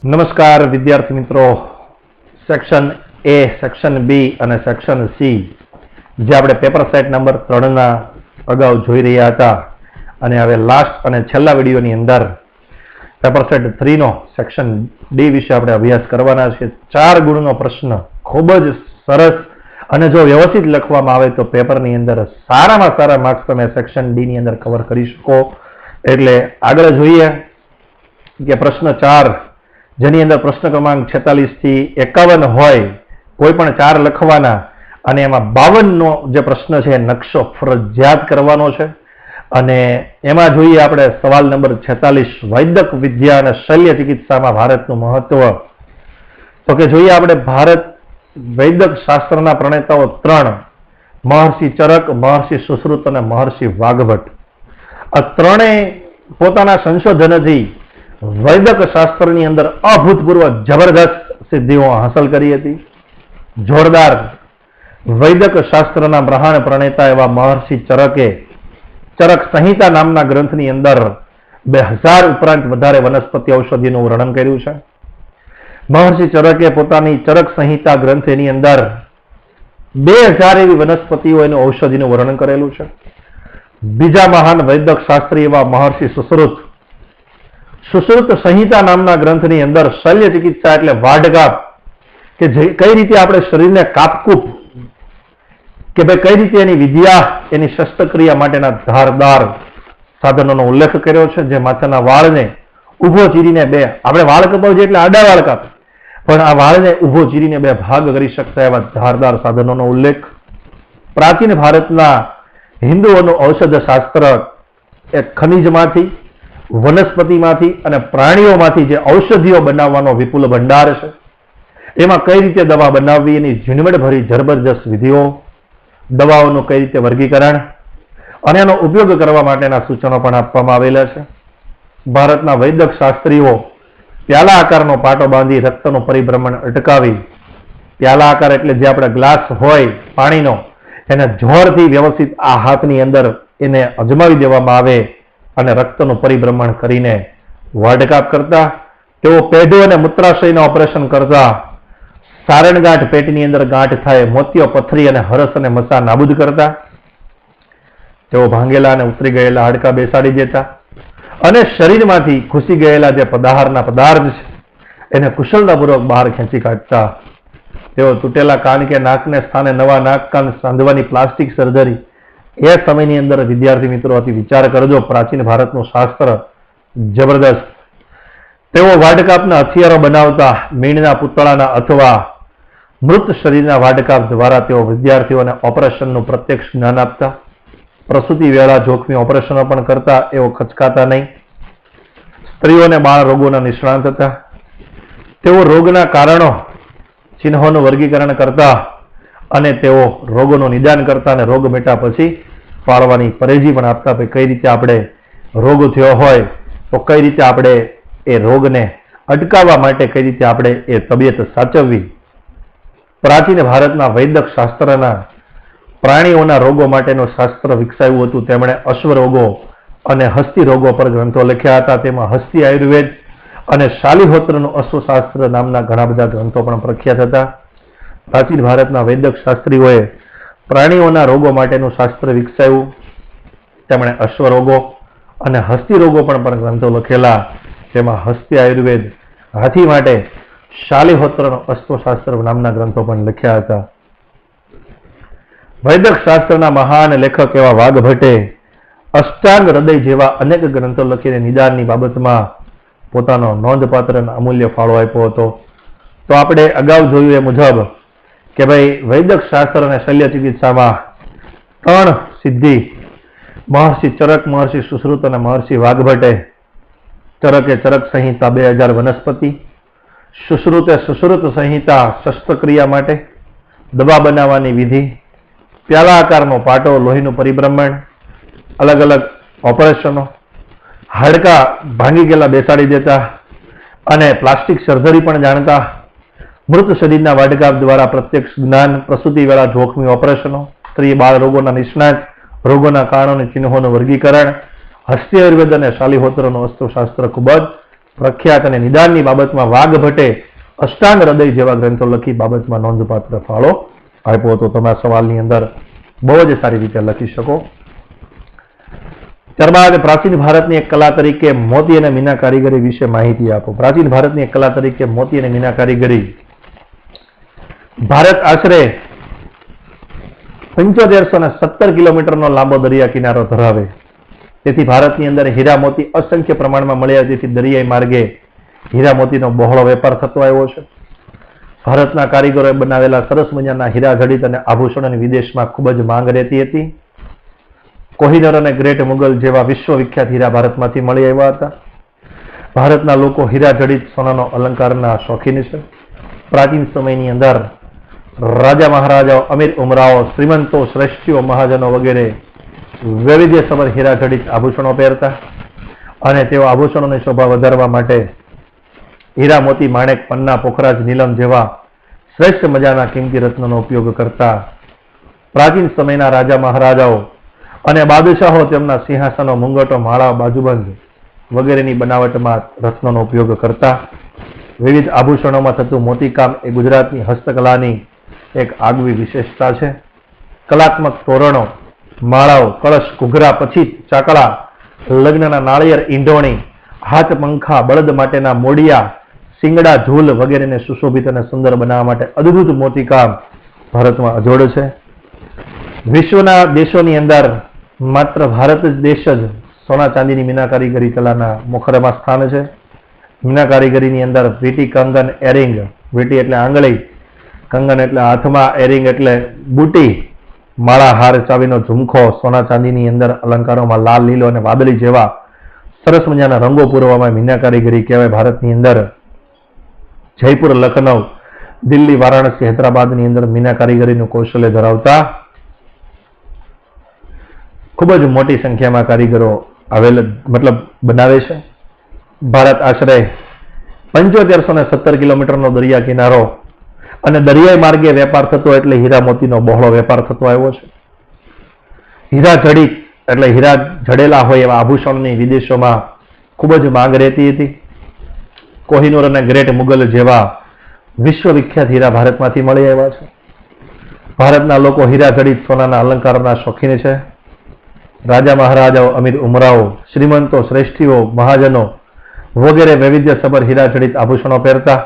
નમસ્કાર વિદ્યાર્થી મિત્રો, સેક્શન એ, સેક્શન બી અને સેક્શન સી જે આપણે પેપર સેટ નંબર 3 અગાઉ જોઈ રહ્યા હતા અને હવે લાસ્ટ અને છેલ્લા વિડીયોની અંદર પેપર સેટ 3 નો સેક્શન ડી વિશે આપણે અભ્યાસ કરવાના છે। 4 ગુણનો પ્રશ્ન ખૂબ જ સરસ અને જો વ્યવસ્થિત લખવામાં આવે તો પેપરની અંદર સારામાં સારા માર્ક્સ તમે સેક્શન ડી ની અંદર કવર કરી શકો। એટલે આગળ જોઈએ કે પ્રશ્ન 4 જેની અંદર પ્રશ્ન ક્રમાંક 46 થી 51 હોય, કોઈ પણ 4 લખવાના અને એમાં 52 નો જે પ્રશ્ન છે નકશો ફરજિયાત કરવાનો છે। અને એમાં જોઈએ આપણે સવાલ નંબર 46, વૈદક વિદ્યા અને શલ્ય ચિકિત્સામાં ભારતનું મહત્વ। તો કે જોઈએ આપણે ભારત વૈદક શાસ્ત્રના પ્રણેતાઓ 3 મહર્ષિ ચરક, મહર્ષિ સુશ્રુત અને મહર્ષિ વાઘભટ્ટ, આ ત્રણેય પોતાના સંશોધનથી વૈદક શાસ્ત્રની અંદર અભૂતપૂર્વ જબરદસ્ત સિદ્ધિઓ હાંસલ કરી હતી। જોરદાર વૈદક શાસ્ત્રના મહાન પ્રણેતા એવા મહર્ષિ ચરકે ચરક સંહિતા નામના ગ્રંથની અંદર 2000 ઉપરાંત વધારે વનસ્પતિ ઔષધિનું વર્ણન કર્યું છે। મહર્ષિ ચરકે પોતાની ચરક સંહિતા ગ્રંથ એની અંદર 2000 એવી વનસ્પતિઓ એનું ઔષધિનું વર્ણન કરેલું છે। બીજા મહાન વૈદક શાસ્ત્રી એવા મહર્ષિ સુશ્રુત, સુશ્રુત સંહિતા નામના ગ્રંથની અંદર શલ્ય ચિકિત્સા એટલે વાઢકાપ, કે કઈ રીતે આપણે શરીરને કાપકૂપ, કે ભાઈ કઈ રીતે એની વિદ્યા, એની શસ્ત્રક્રિયા માટેના ધારદાર સાધનોનો ઉલ્લેખ કર્યો છે। જે માથાના વાળને ઊભો ચીરીને આપણે વાળ કપાવીએ એટલે આડા વાળ કાપે, પણ આ વાળને ઊભો ચીરીને 2 ભાગ કરી શકતા એવા ધારદાર સાધનોનો ઉલ્લેખ। પ્રાચીન ભારતના હિન્દુઓનું ઔષધ શાસ્ત્ર એ ખનિજમાંથી, વનસ્પતિમાંથી અને પ્રાણીઓમાંથી જે ઔષધિઓ બનાવવાનો વિપુલ ભંડાર છે, એમાં કઈ રીતે દવા બનાવવી એની ઝીણવટભરી જબરજસ્ત વિધિઓ, દવાઓનું કઈ રીતે વર્ગીકરણ અને એનો ઉપયોગ કરવા માટેના સૂચનો પણ આપવામાં આવેલા છે। ભારતના વૈદક શાસ્ત્રીઓ પ્યાલા આકારનો પાટો બાંધી રક્તનું પરિભ્રમણ અટકાવી, પ્યાલા આકાર એટલે જે આપણે ગ્લાસ હોય પાણીનો, એને જોરથી વ્યવસ્થિત આ હાથની અંદર એને અજમાવી દેવામાં આવે અને રક્તનું પરિભ્રમણ કરીને વાઢકાપ કરતા। તેઓ પેઢો અને મૂત્રાશયના ઓપરેશન કરતા, સારણગાંઠ પેટની અંદર ગાંઠ થાય, મોતિયો, પથરી અને હરસ અને મસા નાબૂદ કરતા। તેઓ ભાંગેલા અને ઉતરી ગયેલા હાડકાં બેસાડી દેતા અને શરીરમાંથી ઘૂસી ગયેલા જે પદાહારના પદાર્થ છે એને કુશળતાપૂર્વક બહાર ખેંચી કાઢતા। તેઓ તૂટેલા કાન કે નાકને સ્થાને નવા નાક કાન સાંધવાની પ્લાસ્ટિક સર્જરી, એ સમયની અંદર વિદ્યાર્થી મિત્રો અતિ વિચાર કરજો, પ્રાચીન ભારતનું શાસ્ત્ર જબરદસ્ત। તેઓ વાઢકાપના હથિયારો બનાવતા, મીણના પૂતળાના અથવા મૃત શરીરના વાઢકાપ દ્વારા તેઓ વિદ્યાર્થીઓને ઓપરેશનનું પ્રત્યક્ષ જ્ઞાન આપતા। પ્રસૂતિ વેળા જોખમી ઓપરેશનો પણ કરતા, એઓ ખચકાતા નહીં। સ્ત્રીઓને બાળ રોગોના નિષ્ણાંત હતા। તેઓ રોગના કારણો, ચિહ્નોનું વર્ગીકરણ કરતા અને તેઓ રોગોનું નિદાન કરતા અને રોગ મેટા પછી ફાળવાની પરેજી પણ આપતા। કઈ રીતે આપણે રોગ થયો હોય તો કઈ રીતે આપણે એ રોગને અટકાવવા માટે કઈ રીતે આપણે એ તબિયત સાચવવી। પ્રાચીન ભારતના વૈદક શાસ્ત્રના પ્રાણીઓના રોગો માટેનું શાસ્ત્ર વિકસાવ્યું હતું। તેમણે અશ્વરોગો અને હસ્તી રોગો પર ગ્રંથો લખ્યા હતા। તેમાં હસ્તી આયુર્વેદ અને શાલિહોત્રનું અશ્વશાસ્ત્ર નામના ઘણા બધા ગ્રંથો પણ પ્રખ્યાત હતા। પ્રાચીન ભારતના વૈદક શાસ્ત્રીઓએ પ્રાણીઓના રોગો માટેનું શાસ્ત્ર વિકસાવ્યું। તેમણે અશ્વરોગો અને હસ્તી રોગો પણ ગ્રંથો લખેલા। તેમાં હસ્તી આયુર્વેદ, હાથી માટે શાલિહોત્રનો અશ્વશાસ્ત્ર નામના ગ્રંથો પણ લખ્યા હતા। વૈદક શાસ્ત્રના મહાન લેખક એવા વાઘભટ્ટે અષ્ટાંગ હૃદય જેવા અનેક ગ્રંથો લખીને નિદાનની બાબતમાં પોતાનો નોંધપાત્ર અને અમૂલ્ય ફાળો આપ્યો હતો। તો આપણે અગાઉ જોયું એ મુજબ કે ભાઈ વૈદક શાસ્ત્ર અને શલ્ય ચિકિત્સામાં 3 સિદ્ધિ મહર્ષિ ચરક, મહર્ષિ સુશ્રુત અને મહર્ષિ વાઘભટ્ટે, ચરકે ચરક સંહિતા 2000 વનસ્પતિ, સુશ્રુતે સુશ્રુત સંહિતા શસ્ત્રક્રિયા માટે, દવા બનાવવાની વિધિ, પ્યાલા આકારનો પાટો, લોહીનું પરિભ્રમણ, અલગ અલગ ઓપરેશનો, હાડકાં ભાંગી ગયેલા બેસાડી દેતા અને પ્લાસ્ટિક સર્જરી પણ જાણતા, મૃત શરીરના વાઢકાપ દ્વારા પ્રત્યક્ષ જ્ઞાન, પ્રસૂતિ વેળા જોખમી ઓપરેશનો, સ્ત્રી બાળ રોગોના નિષ્ણાત, રોગોના કારણો અને ચિહ્નોનું વર્ગીકરણ, હસ્તી આયુર્વેદ અને શાલિહોત્રનું અસ્ત્રશાસ્ત્ર ખૂબ જ પ્રખ્યાત અને નિદાનની બાબતમાં વાઘભટ્ટે અષ્ટાંગ હૃદય જેવા ગ્રંથો લખી બાબતમાં નોંધપાત્ર ફાળો આપ્યો હતો. તમે આ સવાલની અંદર બહુ જ સારી રીતે લખી શકો. ત્યારબાદ પ્રાચીન ભારતની એક કલા તરીકે મોતી અને મીના કારીગરી વિશે માહિતી આપો. પ્રાચીન ભારતની એક કલા તરીકે મોતી અને મીના કારીગરી. ભારત આશરે 7517 કિલોમીટરનો લાંબો દરિયા કિનારો ધરાવે. તેથી ભારતની અંદર હીરા મોતી અસંખ્ય પ્રમાણમાં મળ્યા. તેથી દરિયાઈ માર્ગે હીરા મોતીનો બહોળો વેપાર થતો આવ્યો છે. ભારતના કારીગરોએ બનાવેલા સરસ મજાના હીરા જડિત અને આભૂષણોની વિદેશમાં ખૂબ જ માંગ રહેતી હતી. કોહિનૂર અને ગ્રેટ મુગલ જેવા વિશ્વવિખ્યાત હીરા ભારતમાંથી મળી આવ્યા હતા. ભારતના લોકો હીરા જડિત સોનાનો અલંકારના શોખીન છે. પ્રાચીન સમયની અંદર રાજા મહારાજાઓ, અમીર ઉમરાઓ, શ્રીમંતો, શ્રેષ્ઠીઓ, મહાજનો વગેરે વૈવિધ્યસભર હીરા જડિત આભૂષણો પહેરતા અને તેઓ આભૂષણોની શોભા વધારવા માટે હીરા, મોતી, માણેક, પન્ના, પોખરાજ, નીલમ જેવા શ્રેષ્ઠ મજાના કિંમતી રત્નોનો ઉપયોગ કરતા. પ્રાચીન સમયના રાજા મહારાજાઓ અને બાદશાહો તેમના સિંહાસનો, મુંગટો, માળા, બાજુબંધ વગેરેની બનાવટમાં રત્નોનો ઉપયોગ કરતા. વિવિધ આભૂષણોમાં થતું મોતીકામ એ ગુજરાતની હસ્તકલાની એક આગવી વિશેષતા છે. કલાત્મક તોરણો, માળાઓ, કળશ, ઘૂઘરા, પછી ચાકળા, લગ્નના નાળિયેર, ઈંઢોણી, હાથ પંખા, બળદ માટેના મોડિયા, શિંગડા, ઝૂલ વગેરેને સુશોભિત અને સુંદર બનાવવા માટે અદ્ભુત મોતીકામ ભારતમાં અજોડ છે. વિશ્વના દેશોની અંદર માત્ર ભારત દેશ જ સોના ચાંદીની મીના કારીગરી કલાના મોખરેમાં સ્થાન છે. મીના કારીગરીની અંદર વીટી, કંગન, એરિંગ. વીટી એટલે આંગળી, કંગન એટલે હાથમાં, એરિંગ એટલે બુટી, માળા, હાર, ચાવીનો ઝુમખો, સોના ચાંદીની અંદર અલંકારોમાં લાલ, લીલો અને વાદળી જેવા સરસ મજાના રંગો પૂરવામાં મીના કારીગરી કહેવાય. ભારતની અંદર જયપુર, લખનઉ, દિલ્હી, વારાણસી, હૈદરાબાદની અંદર મીના કારીગરીનું કૌશલ્ય ધરાવતા ખૂબ જ મોટી સંખ્યામાં કારીગરો બનાવે છે. ભારત આશરે 7517 કિલોમીટરનો દરિયા કિનારો અને દરિયાઈ માર્ગે વેપાર થતો એટલે હીરા મોતીનો બહોળો વેપાર થતો આવ્યો છે. હીરા જડિત એટલે હીરા જડેલા હોય એવા આભૂષણોની વિદેશોમાં ખૂબ જ માંગ રહેતી હતી. કોહિનૂર અને ગ્રેટ મુગલ જેવા વિશ્વવિખ્યાત હીરા ભારતમાંથી મળી આવ્યા છે. ભારતના લોકો હીરા જડિત સોનાના અલંકારોના શોખીન છે. રાજા મહારાજાઓ, અમીર ઉમરાઓ, શ્રીમંતો, શ્રેષ્ઠીઓ, મહાજનો વગેરે વૈવિધ્યસભર હીરા જડિત આભૂષણો પહેરતા.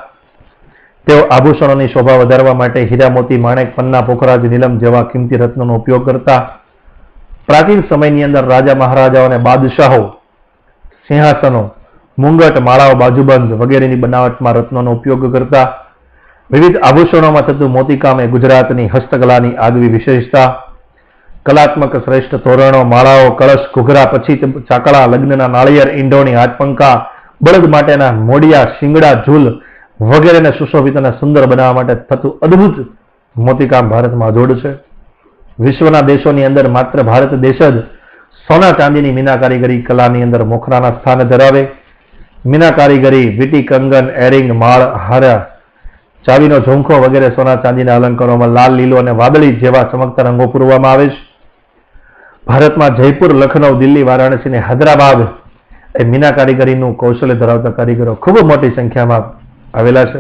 તેઓ આભૂષણોની શોભા વધારવા માટે હીરા, મોતી, માણેક, પન્ના, પોખરાજ, નીલમ જેવા કિંમતી રત્નોનો ઉપયોગ કરતા. પ્રાચીન સમયની અંદર રાજા મહારાજાઓ અને બાદશાહો સિંહાસનો, મુંગટ, માળાઓ, બાજુબંધ વગેરેની બનાવટમાં રત્નોનો ઉપયોગ કરતા. વિવિધ આભૂષણોમાં થતું મોતીકામ એ ગુજરાતની હસ્તકલાની આગવી વિશેષતા. કલાત્મક શ્રેષ્ઠ તોરણો, માળાઓ, કળશ, ઘૂઘરા, પછી ચાકળા, લગ્નના નાળિયેર, ઈંઢોણી, હાથપંખા, બળદ માટેના મોડિયા, શિંગડા, ઝૂલ વગેરેને સુશોભિત અને સુંદર બનાવવા માટે થતું અદ્ભુત મોતીકામ ભારતમાં અજોડ છે. વિશ્વના દેશોની અંદર માત્ર ભારત દેશ જ સોના ચાંદીની મીના કારીગરી કલાની અંદર મોખરાના સ્થાન ધરાવે. મીના કારીગરી વીટી, કંગન, એરિંગ, માળ, હારા, ચાવીનો ઝુમખો વગેરે સોના ચાંદીના અલંકારોમાં લાલ, લીલો અને વાદળી જેવા ચમકતા રંગો પૂરવામાં આવે છે. ભારતમાં જયપુર, લખનઉ, દિલ્હી, વારાણસી અને હૈદરાબાદ એ મીના કારીગરીનું કૌશલ્ય ધરાવતા કારીગરો ખૂબ મોટી સંખ્યામાં આવેલા છે.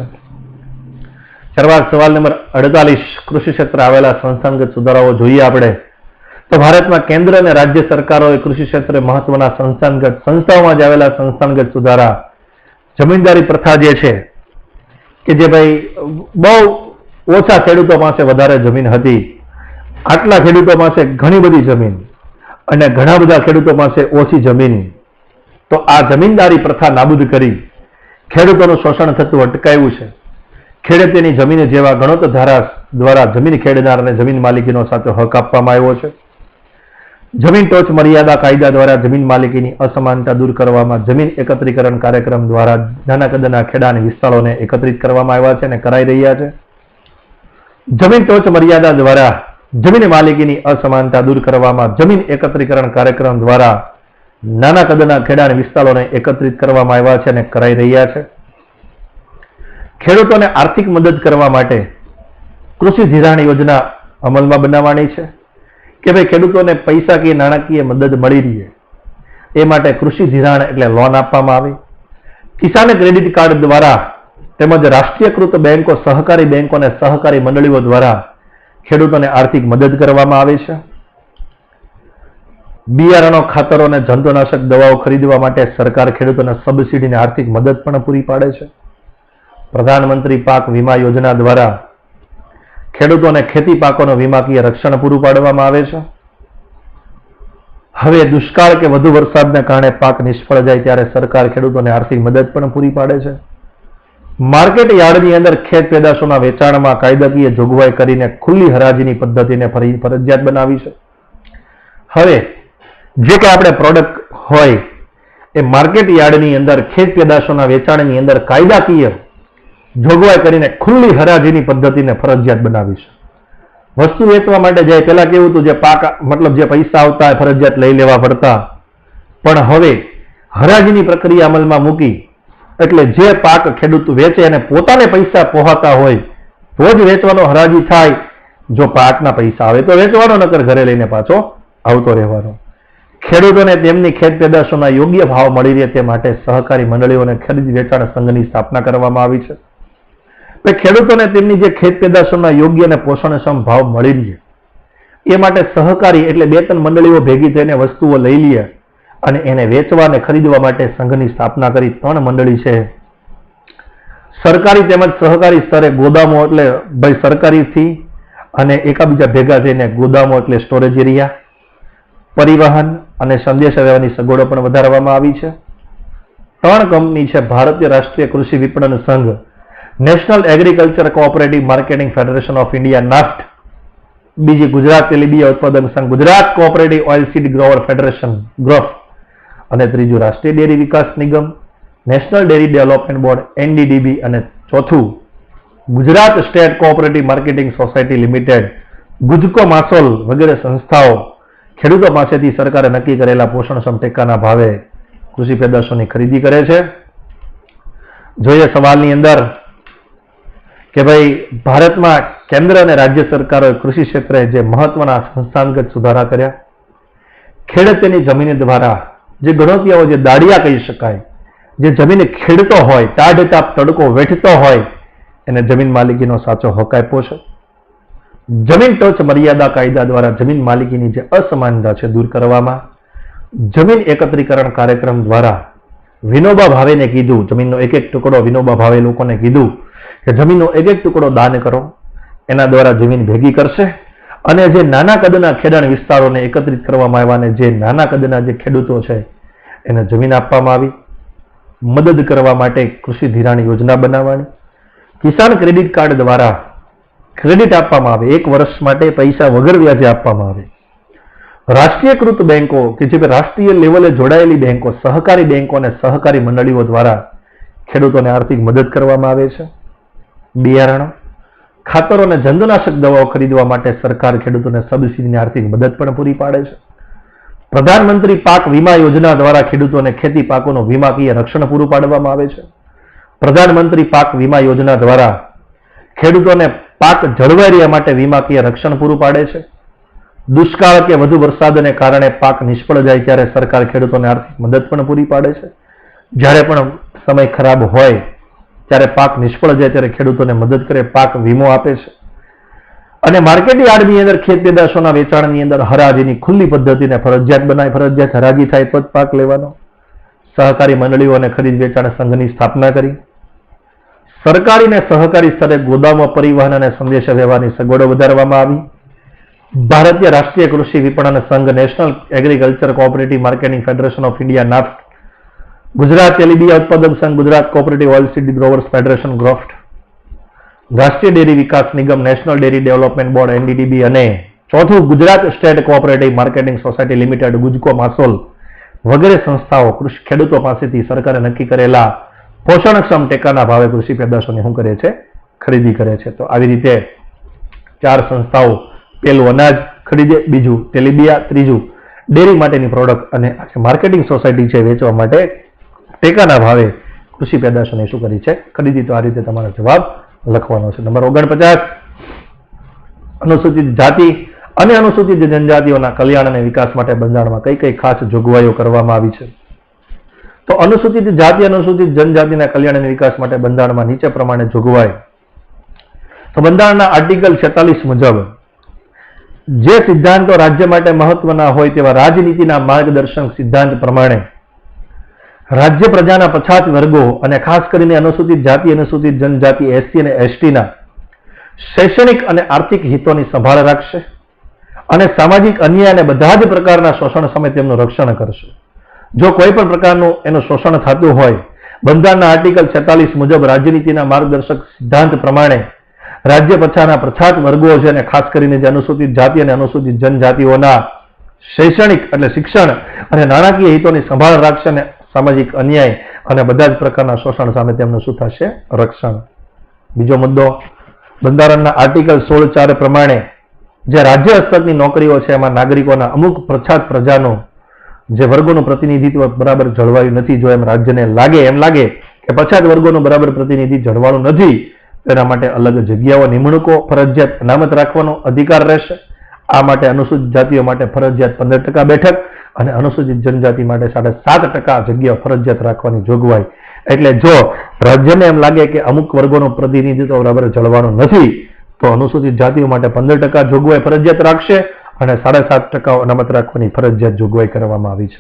ત્યારબાદ સવાલ નંબર 48, કૃષિ ક્ષેત્રે આવેલા સંસ્થાગત સુધારાઓ જોઈએ આપણે તો ભારતમાં કેન્દ્ર અને રાજ્ય સરકારોએ કૃષિ ક્ષેત્રે મહત્વના સંસ્થાઓમાં જ આવેલા સંસ્થાગત સુધારા, જમીનદારી પ્રથા જે છે કે જે ભાઈ બહુ ઓછા ખેડૂતો પાસે વધારે જમીન હતી, આટલા ખેડૂતો પાસે ઘણી બધી જમીન અને ઘણા બધા ખેડૂતો પાસે ઓછી જમીન, તો આ જમીનદારી પ્રથા નાબૂદ કરી ખેડૂતોનું શોષણ થતું અટકાવ્યું છે. ખેડૂતોની જમીન જેવા ગણોત ધારા દ્વારા જમીન ખેડનાર અને જમીન માલિકીનો સાચો હક આપવામાં આવ્યો છે. જમીન ટોચ મર્યાદા કાયદા દ્વારા જમીન માલિકીની અસમાનતા દૂર કરવામાં જમીન એકત્રીકરણ કાર્યક્રમ દ્વારા નાના કદના ખેડા અને વિસ્તારોને એકત્રિત કરવામાં આવ્યા છે અને કરાઈ રહ્યા છે. જમીન ટોચ મર્યાદા દ્વારા જમીન માલિકીની અસમાનતા દૂર કરવામાં જમીન એકત્રીકરણ કાર્યક્રમ દ્વારા નાના કદના ખેડા અને વિસ્તારોને એકત્રિત કરવામાં આવ્યા છે અને કરાઈ રહ્યા છે. ખેડૂતોને આર્થિક મદદ કરવા માટે કૃષિ ધિરાણ યોજના અમલમાં બનાવવાની છે કે ભાઈ ખેડૂતોને પૈસા કે નાણાકીય મદદ મળી રહે એ માટે કૃષિ ધિરાણ એટલે લોન આપવામાં આવે. કિસાન ક્રેડિટ કાર્ડ દ્વારા તેમજ રાષ્ટ્રીયકૃત બેંકો, સહકારી બેંકો અને સહકારી મંડળીઓ દ્વારા ખેડૂતોને આર્થિક મદદ કરવામાં આવે છે. બિયારણો, ખાતરો અને જંતુનાશક દવાઓ ખરીદવા માટે સરકાર ખેડૂતોને સબસિડીની આર્થિક મદદ પણ પૂરી પાડે છે. પ્રધાનમંત્રી પાક વીમા યોજના દ્વારા ખેડૂતોને ખેતી પાકોનો વીમાકીય રક્ષણ પૂરું પાડવામાં આવે છે. હવે દુષ્કાળ કે વધુ વરસાદને કારણે પાક નિષ્ફળ જાય ત્યારે સરકાર ખેડૂતોને આર્થિક મદદ પણ પૂરી પાડે છે. માર્કેટ યાર્ડની અંદર ખેત પેદાશોના વેચાણમાં કાયદાકીય જોગવાઈ કરીને ખુલ્લી હરાજીની પદ્ધતિને ફરજિયાત બનાવી છે. હવે જે કે આપણે પ્રોડક્ટ હોય એ માર્કેટ યાર્ડની અંદર ખેત પેદાશોના વેચાણની અંદર કાયદાકીય જોગવાઈ કરીને ખુલ્લી હરાજીની પદ્ધતિને ફરજિયાત બનાવી છે. વસ્તુ વેચવા માટે જાય પહેલા કેવું હતું, જે પાક મતલબ જે પૈસા આવતા ફરજિયાત લઈ લેવા પડતા, પણ હવે હરાજીની પ્રક્રિયા અમલમાં મૂકી એટલે જે પાક ખેડૂત વેચે અને પોતાને પૈસા પહોંચતા હોય તો જ વેચવાનો હરાજી થાય. જો પાકના પૈસા આવે તો વેચવાનો, નકર ઘરે લઈને પાછો આવતો રહેવાનો. ખેડૂતોને તેમની ખેત પેદાશોના યોગ્ય ભાવ મળી રહે તે માટે સહકારી મંડળીઓ અને ખરીદ વેચાણ સંઘની સ્થાપના કરવામાં આવી છે. ખેડૂતોને તેમની જે ખેત પેદાશોના યોગ્ય અને પોષણક્ષમ ભાવ મળી રહે એ માટે સહકારી એટલે 2-3 મંડળીઓ ભેગી થઈને વસ્તુઓ લઈ લે અને એને વેચવા અને ખરીદવા માટે સંઘની સ્થાપના કરી 3 મંડળી છે. સરકારી તેમજ સહકારી સ્તરે ગોદામો એટલે ભાઈ સરકારીથી અને એકાબીજા ભેગા થઈને ગોદામો એટલે સ્ટોરેજ એરિયા, પરિવહન અને સંદેશા વ્યવહારની સગવડો પણ વધારવામાં આવી છે. 3 કંપની છે: ભારતીય રાષ્ટ્રીય કૃષિ વિપણન સંઘ, national agriculture cooperative marketing federation of India નાફ્ટ, બીજી ગુજરાત તેલીબિયા ઉત્પાદક સંઘ, Gujarat cooperative oilseed grower federation ગ્રોફ, અને ત્રીજું રાષ્ટ્રીય ડેરી વિકાસ નિગમ, national dairy development board NDDB, અને ચોથું Gujarat state cooperative marketing society limited Gujcomasol વગેરે સંસ્થાઓ ખેડૂતો પાસેથી સરકારે નક્કી કરેલા પોષણક્ષમ ટેકાના ભાવે કૃષિ પેદાશોની ખરીદી કરે છે. જોઈએ સવાલની અંદર કે ભાઈ ભારતમાં કેન્દ્ર અને રાજ્ય સરકારોએ કૃષિ ક્ષેત્રે જે મહત્વના સંસ્થાગત સુધારા કર્યા, ખેડૂતોની જમીન દ્વારા જે ગણોતિયાઓ, જે દાડિયા કહી શકાય, જે જમીન ખેડતો હોય, ટાઢ તાપ તડકો વેઠતો હોય એને જમીન માલિકીનો સાચો હક આપ્યો છે. જમીન ટચ મર્યાદા કાયદા દ્વારા જમીન માલિકીની જે અસમાનતા છે દૂર કરવામાં, જમીન એકત્રીકરણ કાર્યક્રમ દ્વારા વિનોબા ભાવેને કીધું, જમીનનો એક ટુકડો વિનોબા ભાવે લોકોને કીધું કે જમીનનો એક ટુકડો દાન કરો, એના દ્વારા જમીન ભેગી કરશે અને જે નાના કદના ખેડાણ વિસ્તારોને એકત્રિત કરવામાં આવ્યા અને જે નાના કદના જે ખેડૂતો છે એને જમીન આપવામાં આવી. મદદ કરવા માટે કૃષિ ધિરાણ યોજના બનાવવાની, કિસાન ક્રેડિટ કાર્ડ દ્વારા ક્રેડિટ આપવામાં આવે, 1 વર્ષ માટે પૈસા વગર વ્યાજે આપવામાં આવે. રાષ્ટ્રીયકૃત બેંકો કે જે રાષ્ટ્રીય લેવલે જોડાયેલી બેંકો, સહકારી બેંકો અને સહકારી મંડળીઓ દ્વારા ખેડૂતોને આર્થિક મદદ કરવામાં આવે છે. બિયારણો, ખાતરો અને જંતુનાશક દવાઓ ખરીદવા માટે સરકાર ખેડૂતોને સબસિડીની આર્થિક મદદ પણ પૂરી પાડે છે. પ્રધાનમંત્રી પાક વીમા યોજના દ્વારા ખેડૂતોને ખેતી પાકોનું વીમાકીય રક્ષણ પૂરું પાડવામાં આવે છે. પ્રધાનમંત્રી પાક વીમા યોજના દ્વારા ખેડૂતોને પાક જળવાઈ રહ્યા માટે વીમાકીય રક્ષણ પૂરું પાડે છે. દુષ્કાળ કે વધુ વરસાદને કારણે પાક નિષ્ફળ જાય ત્યારે સરકાર ખેડૂતોને આર્થિક મદદ પણ પૂરી પાડે છે. જ્યારે પણ સમય ખરાબ હોય ત્યારે પાક નિષ્ફળ જાય ત્યારે ખેડૂતોને મદદ કરે, પાક વીમો આપે છે. અને માર્કેટ યાર્ડની અંદર ખેત પેદાશોના વેચાણની અંદર હરાજીની ખુલ્લી પદ્ધતિને ફરજિયાત બનાવી, ફરજિયાત હરાજી થાય તો જ પાક લેવાનો. સહકારી મંડળીઓ અને ખરીદ વેચાણ સંઘની સ્થાપના કરી. સરકારી અને સહકારી સ્તરે ગોદામો, પરિવહન અને સંદેશા વ્યવહારની સગવડો વધારવામાં આવી. ભારતીય રાષ્ટ્રીય કૃષિ વિપણન સંઘ, national agriculture cooperative marketing federation of India નાફ્ટ, ગુજરાત તેલીબિયા ઉત્પાદક સંઘ, Gujarat cooperative oilseed growers federation ગ્રોફ્ટ, રાષ્ટ્રીય ડેરી વિકાસ નિગમ, national dairy development board NDDB, અને ચોથું Gujarat state cooperative marketing society limited Gujcomasol વગેરે સંસ્થાઓ ખેડૂતો પાસેથી સરકારે નક્કી કરેલા પોષણક્ષમ ટેકાના ભાવે કૃષિ પેદાશોની શું કરે છે? ખરીદી કરે છે. તો આવી રીતે 4 સંસ્થાઓ, પહેલું અનાજ ખરીદે, બીજું તેલીબિયા, ત્રીજું ડેરી માટેની પ્રોડક્ટ, અને માર્કેટિંગ સોસાયટી છે વેચવા માટે ટેકાના ભાવે કૃષિ પેદાશોની શું કરી છે? ખરીદી. તો આ રીતે તમારો જવાબ લખવાનો છે. નંબર 49, અનુસૂચિત જાતિ અને અનુસૂચિત જનજાતિઓના કલ્યાણ અને વિકાસ માટે બંધારણમાં કઈ કઈ ખાસ જોગવાઈઓ કરવામાં આવી છે? તો અનુસૂચિત જાતિ અનુસૂચિત જનજાતિના કલ્યાણ અને વિકાસ માટે બંધારણમાં નીચે પ્રમાણે જોગવાઈ. તો બંધારણના આર્ટિકલ 46 મુજબ જે સિદ્ધાંતો રાજ્ય માટે મહત્વના હોય તેવા રાજનીતિના માર્ગદર્શક સિદ્ધાંત પ્રમાણે રાજ્ય પ્રજાના પછાત વર્ગો અને ખાસ કરીને અનુસૂચિત જાતિ અનુસૂચિત જનજાતિ એસસી અને એસટીના શૈક્ષણિક અને આર્થિક હિતોની સંભાળ રાખશે અને સામાજિક અન્યાય અને બધા જ પ્રકારના શોષણ સામે તેમનું રક્ષણ કરશે. જો કોઈ પણ પ્રકારનું એનું શોષણ થતું હોય, બંધારણના આર્ટિકલ 46 મુજબ રાજનીતિના માર્ગદર્શક સિદ્ધાંત પ્રમાણે રાજ્ય પછાતના પછાત વર્ગો છે અને ખાસ કરીને જે અનુસૂચિત જાતિ અને અનુસૂચિત જનજાતિઓના શૈક્ષણિક એટલે શિક્ષણ અને નાણાકીય હિતોની સંભાળ રાખશે અને સામાજિક અન્યાય અને બધા જ પ્રકારના શોષણ સામે તેમનું શું થશે? રક્ષણ. બીજો મુદ્દો, બંધારણના આર્ટિકલ 16(4) પ્રમાણે જે રાજ્ય હસ્તકની નોકરીઓ છે એમાં નાગરિકોના અમુક પછાત પ્રજાનું જે વર્ગોનું પ્રતિનિધિત્વ બરાબર જળવાયું નથી, જો એમ રાજ્યને લાગે કે પછાત વર્ગોનું બરાબર પ્રતિનિધિ જળવાયું નથી, તેના માટે અલગ જગ્યાઓ નિમણૂકો ફરજિયાત અનામત રાખવાનો અધિકાર રહેશે. આ માટે અનુસૂચિત જાતિઓ માટે ફરજિયાત 15% બેઠક અને અનુસૂચિત જનજાતિ માટે 7.5% જગ્યાઓ ફરજિયાત રાખવાની જોગવાઈ. એટલે જો રાજ્યને એમ લાગે કે અમુક વર્ગોનું પ્રતિનિધિત્વ બરાબર જળવાનું નથી, તો અનુસૂચિત જાતિઓ માટે 15% જોગવાઈ ફરજિયાત રાખશે અને 7.5% અનામત રાખવાની ફરજિયાત જોગવાઈ કરવામાં આવી છે.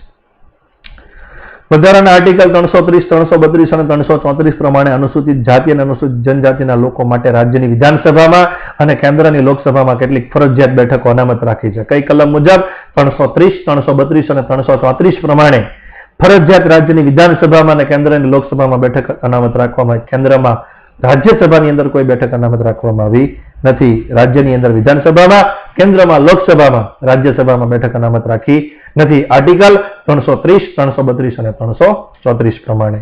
બંધારણના આર્ટિકલ 330, 332 અને 334 પ્રમાણે અનુસૂચિત જાતિ અને અનુસૂચિત જનજાતિના લોકો માટે રાજ્યની વિધાનસભામાં અને કેન્દ્રની લોકસભામાં કેટલીક ફરજિયાત બેઠકો અનામત રાખી છે. કઈ કલમ મુજબ? 330, 332 અને 334 પ્રમાણે ફરજિયાત રાજ્યની વિધાનસભામાં અને કેન્દ્રની લોકસભામાં બેઠક અનામત રાખવામાં, કેન્દ્રમાં રાજ્યસભાની અંદર કોઈ બેઠક અનામત રાખવામાં આવી નથી. રાજ્યની અંદર વિધાનસભામાં, કેન્દ્રમાં લોકસભામાં, રાજ્યસભામાં બેઠક અનામત રાખી નથી. આર્ટિકલ 330, 332 અને 334 પ્રમાણે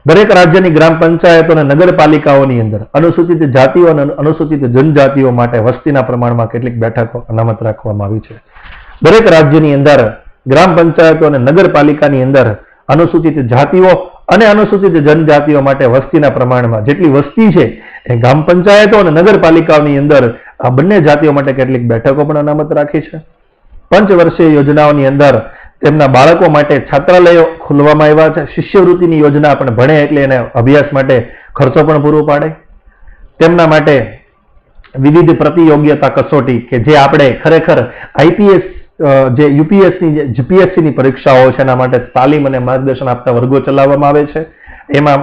દરેક રાજ્યની ગ્રામ પંચાયતો અને નગરપાલિકાઓની અંદર અનુસૂચિત જાતિઓ અને અનુસૂચિત જનજાતિઓ માટે વસ્તીના પ્રમાણમાં કેટલીક બેઠકો અનામત રાખવામાં આવી છે. દરેક રાજ્યની અંદર ગ્રામ પંચાયતો અને નગરપાલિકાની અંદર અનુસૂચિત જાતિઓ અને અનુસૂચિત જનજાતિઓ માટે વસ્તીના પ્રમાણમાં જેટલી વસ્તી છે એ ગ્રામ પંચાયતો અને નગરપાલિકાઓની અંદર આ બંને જાતિઓ માટે કેટલીક બેઠકો પણ અનામત રાખી છે. પંચવર્ષીય યોજનાઓની અંદર તેમના બાળકો માટે છાત્રાલયો ખોલવામાં આવ્યા છે. શિષ્યવૃત્તિની યોજના પણ ભણે એટલે એને અભ્યાસ માટે ખર્ચો પણ પૂરો પાડે. તેમના માટે વિવિધ પ્રતિયોગ્યતા કસોટી કે જે આપણે ખરેખર આઈપીએસ જે યુપીએસસી જીપીએસસીની પરીક્ષાઓ છે એના માટે તાલીમ અને માર્ગદર્શન આપતા વર્ગો ચલાવવામાં આવે છે. એમાં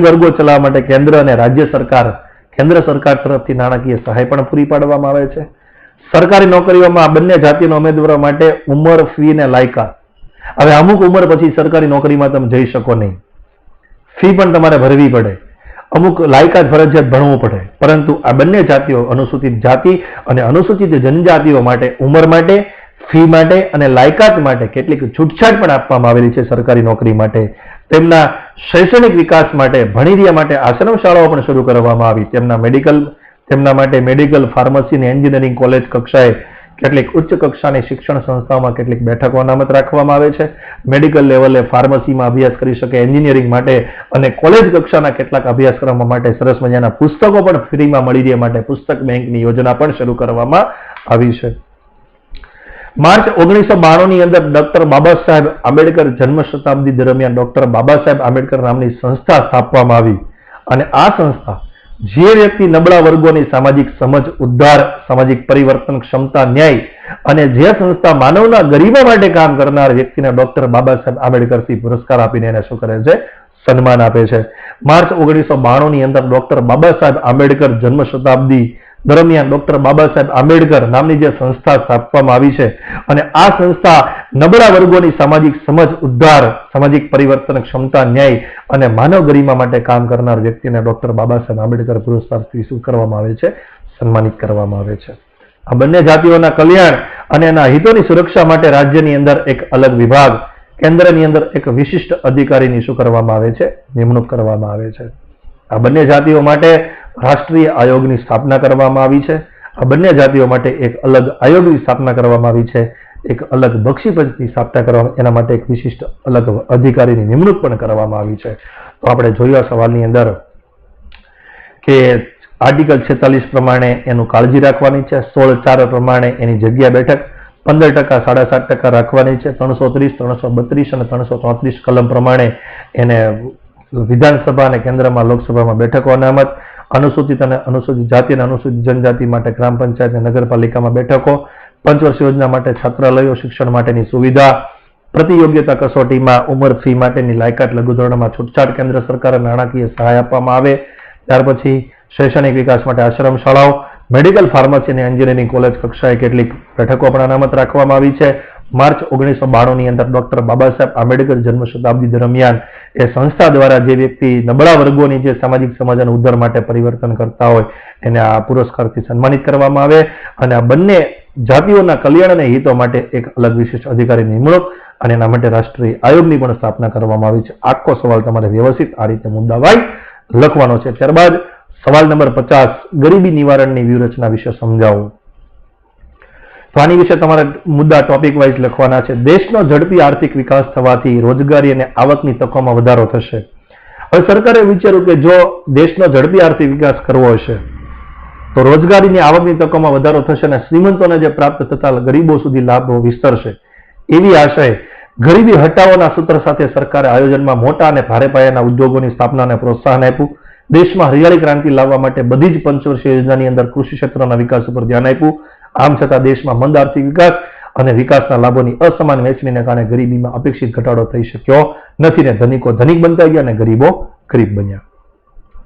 વર્ગો ચલાવવા માટે કેન્દ્ર અને રાજ્ય સરકાર, કેન્દ્ર સરકાર તરફથી નાણાકીય સહાય પણ પૂરી પાડવામાં આવે છે. સરકારી નોકરીઓમાં આ બંને જાતિના ઉમેદવારો માટે ઉંમર, ફી અને લાયકાત. હવે અમુક ઉંમર પછી સરકારી નોકરીમાં તમે જઈ શકો નહીં, ફી પણ તમારે ભરવી પડે, અમુક લાયકાત ફરજિયાત ભણવું પડે. પરંતુ આ બંને જાતિઓ અનુસૂચિત જાતિ અને અનુસૂચિત જનજાતિઓ માટે ઉંમર માટે, ફી માટે અને લાયકાત માટે કેટલીક છૂટછાટ પણ આપવામાં આવેલી છે. સરકારી નોકરી માટે તેમના શૈક્ષણિક વિકાસ માટે, ભણી રહ્યા માટે આશ્રમ શાળાઓ પણ શરૂ કરવામાં આવી. તેમના માટે મેડિકલ, ફાર્મસી અને એન્જિનિયરિંગ કોલેજ કક્ષાએ કેટલીક ઉચ્ચ કક્ષાની શિક્ષણ સંસ્થાઓમાં કેટલીક બેઠકો અનામત રાખવામાં આવે છે. મેડિકલ લેવલે ફાર્મસીમાં અભ્યાસ કરી શકે, એન્જિનિયરિંગ માટે અને કોલેજ કક્ષાના કેટલાક અભ્યાસક્રમો માટે સરસ મજાના પુસ્તકો પણ ફ્રીમાં મળી રહે માટે પુસ્તક બેંકની યોજના પણ શરૂ કરવામાં આવી છે. માર્ચ 1992ની અંદર ડોક્ટર બાબા સાહેબ આંબેડકર જન્મ શતાબ્દી દરમિયાન ડોક્ટર બાબા સાહેબ આંબેડકર નામની સંસ્થા સ્થાપવામાં આવી અને આ સંસ્થા જે વ્યક્તિ નબળા વર્ગોની સામાજિક સમજ, ઉદ્ધાર, સામાજિક પરિવર્તન, ક્ષમતા, ન્યાય અને જે સંસ્થા માનવના ગરીબા માટે કામ કરનાર વ્યક્તિને ડોક્ટર બાબા સાહેબ આંબેડકરથી પુરસ્કાર આપીને એને શું કરે છે? સન્માન આપે છે. માર્ચ 1992ની અંદર ડોક્ટર બાબા સાહેબ આંબેડકર જન્મ શતાબ્દી દરમિયાન ડોક્ટર બાબા સાહેબ આંબેડકર નામની જે સંસ્થા સ્થાપવામાં આવી છે અને આ સંસ્થા નબળા વર્ગોની સામાજિક સમજ, ઉદ્ધાર, સામાજિક પરિવર્તન, ક્ષમતા, ન્યાય અને માનવ ગરિમા માટે કામ કરનાર વ્યક્તિને ડોક્ટર બાબા સાહેબ આંબેડકર પુરસ્કારથી શું કરવામાં આવે છે? સન્માનિત કરવામાં આવે છે. આ બંને જાતિઓના કલ્યાણ અને એના હિતોની સુરક્ષા માટે રાજ્યની અંદર એક અલગ વિભાગ, કેન્દ્રની અંદર એક વિશિષ્ટ અધિકારીની શું કરવામાં આવે છે? નિમણૂક કરવામાં આવે છે. આ બંને જાતિઓ માટે રાષ્ટ્રીય આયોગની સ્થાપના કરવામાં આવી છે. આ બંને જાતિઓ માટે એક અલગ આયોગની સ્થાપના કરવામાં આવી છે. એક અલગ બક્ષીપંચની સ્થાપના કરવામાં, એના માટે એક વિશિષ્ટ અલગ અધિકારીની નિમણૂક પણ કરવામાં આવી છે. તો આપણે જોયા સવાલની અંદર કે આર્ટિકલ 46 પ્રમાણે એનું કાળજી રાખવાની છે, 16(4) પ્રમાણે એની જગ્યા બેઠક, 15%, 7.5% રાખવાની છે. 330, 332 અને 333 કલમ પ્રમાણે એને વિધાનસભા અને કેન્દ્રમાં લોકસભામાં બેઠકો અનામત. અનુસૂચિત અને અનુસૂચિત જાતિ અને અનુસૂચિત જનજાતિ માટે ગ્રામ પંચાયત અને નગરપાલિકામાં બેઠકો. પંચવર્ષ યોજના માટે છાત્રાલયો, શિક્ષણ માટેની સુવિધા. પ્રતિયોગ્યતા કસોટીમાં ઉંમર ફી માટેની લાયકાત લઘુ ધોરણમાં છૂટછાટ. કેન્દ્ર સરકાર નાણાકીય સહાય આપવામાં આવે. ત્યાર પછી શૈક્ષણિક વિકાસ માટે આશ્રમ શાળાઓ. મેડિકલ, ફાર્મસી અને એન્જિનિયરિંગ કોલેજ કક્ષાએ કેટલીક બેઠકો પણ અનામત રાખવામાં આવી છે. માર્ચ 1992 ની અંદર ડોક્ટર બાબા સાહેબ આંબેડકર જન્મ શતાબ્દી દરમિયાન એ સંસ્થા દ્વારા જે વ્યક્તિ નબળા વર્ગોની જે સામાજિક સમાજના ઉદ્ધાર માટે પરિવર્તન કરતા હોય એને આ પુરસ્કારથી સન્માનિત કરવામાં આવે. અને આ બંને જાતિઓના કલ્યાણ અને હિતો માટે એક અલગ વિશેષ અધિકારી નિમણૂક અને એના માટે રાષ્ટ્રીય આયોગની પણ સ્થાપના કરવામાં આવી છે. આખો સવાલ તમારે વ્યવસ્થિત આ રીતે મુદ્દાવાઈ લખવાનો છે. ત્યારબાદ સવાલ નંબર 50, ગરીબી નિવારણની વ્યૂહરચના વિશે સમજાવો. તો આની વિશે તમારે મુદ્દા ટોપિક વાઇઝ લખવાના છે. દેશનો ઝડપી આર્થિક વિકાસ થવાથી રોજગારી અને આવકની તકોમાં વધારો થશે. હવે સરકારે વિચાર્યું કે જો દેશનો ઝડપી આર્થિક વિકાસ કરવો હશે તો રોજગારીની આવકની તકોમાં વધારો થશે અને શ્રીમંતોને જે પ્રાપ્ત થતા ગરીબો સુધી લાભો વિસ્તરશે. એવી આશય ગરીબી હટાવોના સૂત્ર સાથે સરકારે આયોજનમાં મોટા અને ભારે પાયાના ઉદ્યોગોની સ્થાપનાને પ્રોત્સાહન આપ્યું. દેશમાં હરિયાળી ક્રાંતિ લાવવા માટે બધી જ પંચવર્ષીય યોજનાની અંદર કૃષિ ક્ષેત્રના વિકાસ ઉપર ધ્યાન આપ્યું. આમ છતાં દેશમાં મંદ આર્થિક વિકાસ અને વિકાસના લાભોની અસમાન વહેંચણીને કારણે ગરીબીમાં અપેક્ષિત ઘટાડો થઈ શક્યો નથી ને ધનિકો ધનિક બનતા ગયા અને ગરીબો ગરીબ બન્યા.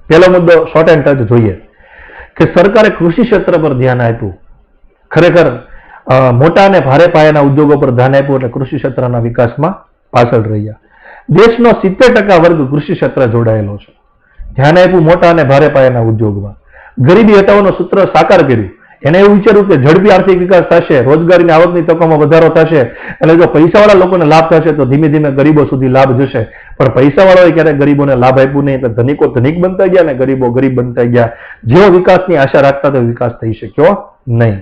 પહેલો મુદ્દો શોર્ટ એન્ડ ટચ જોઈએ કે સરકારે કૃષિ ક્ષેત્ર પર ધ્યાન આપ્યું. ખરેખર મોટા અને ભારે પાયાના ઉદ્યોગો પર ધ્યાન આપ્યું એટલે કૃષિ ક્ષેત્રના વિકાસમાં પાછળ રહ્યા. દેશનો 70% વર્ગ કૃષિ ક્ષેત્ર જોડાયેલો છે. ધ્યાન આપ્યું મોટા અને ભારે પાયાના ઉદ્યોગમાં. ગરીબી હટાવવાનું સૂત્ર સાકાર કર્યું. એને એવું વિચાર્યું કે ઝડપી આર્થિક વિકાસ થશે, રોજગારીની આવકની તકોમાં વધારો થશે, એટલે જો પૈસાવાળા લોકોને લાભ થશે તો ધીમે ધીમે ગરીબો સુધી લાભ જશે. પણ પૈસાવાળાએ ક્યારેક ગરીબોને લાભ આપ્યું નહીં એટલે ધનિકો ધનિક બનતા ગયા અને ગરીબો ગરીબ બનતા ગયા. જેવો વિકાસની આશા રાખતા તો વિકાસ થઈ શક્યો નહીં.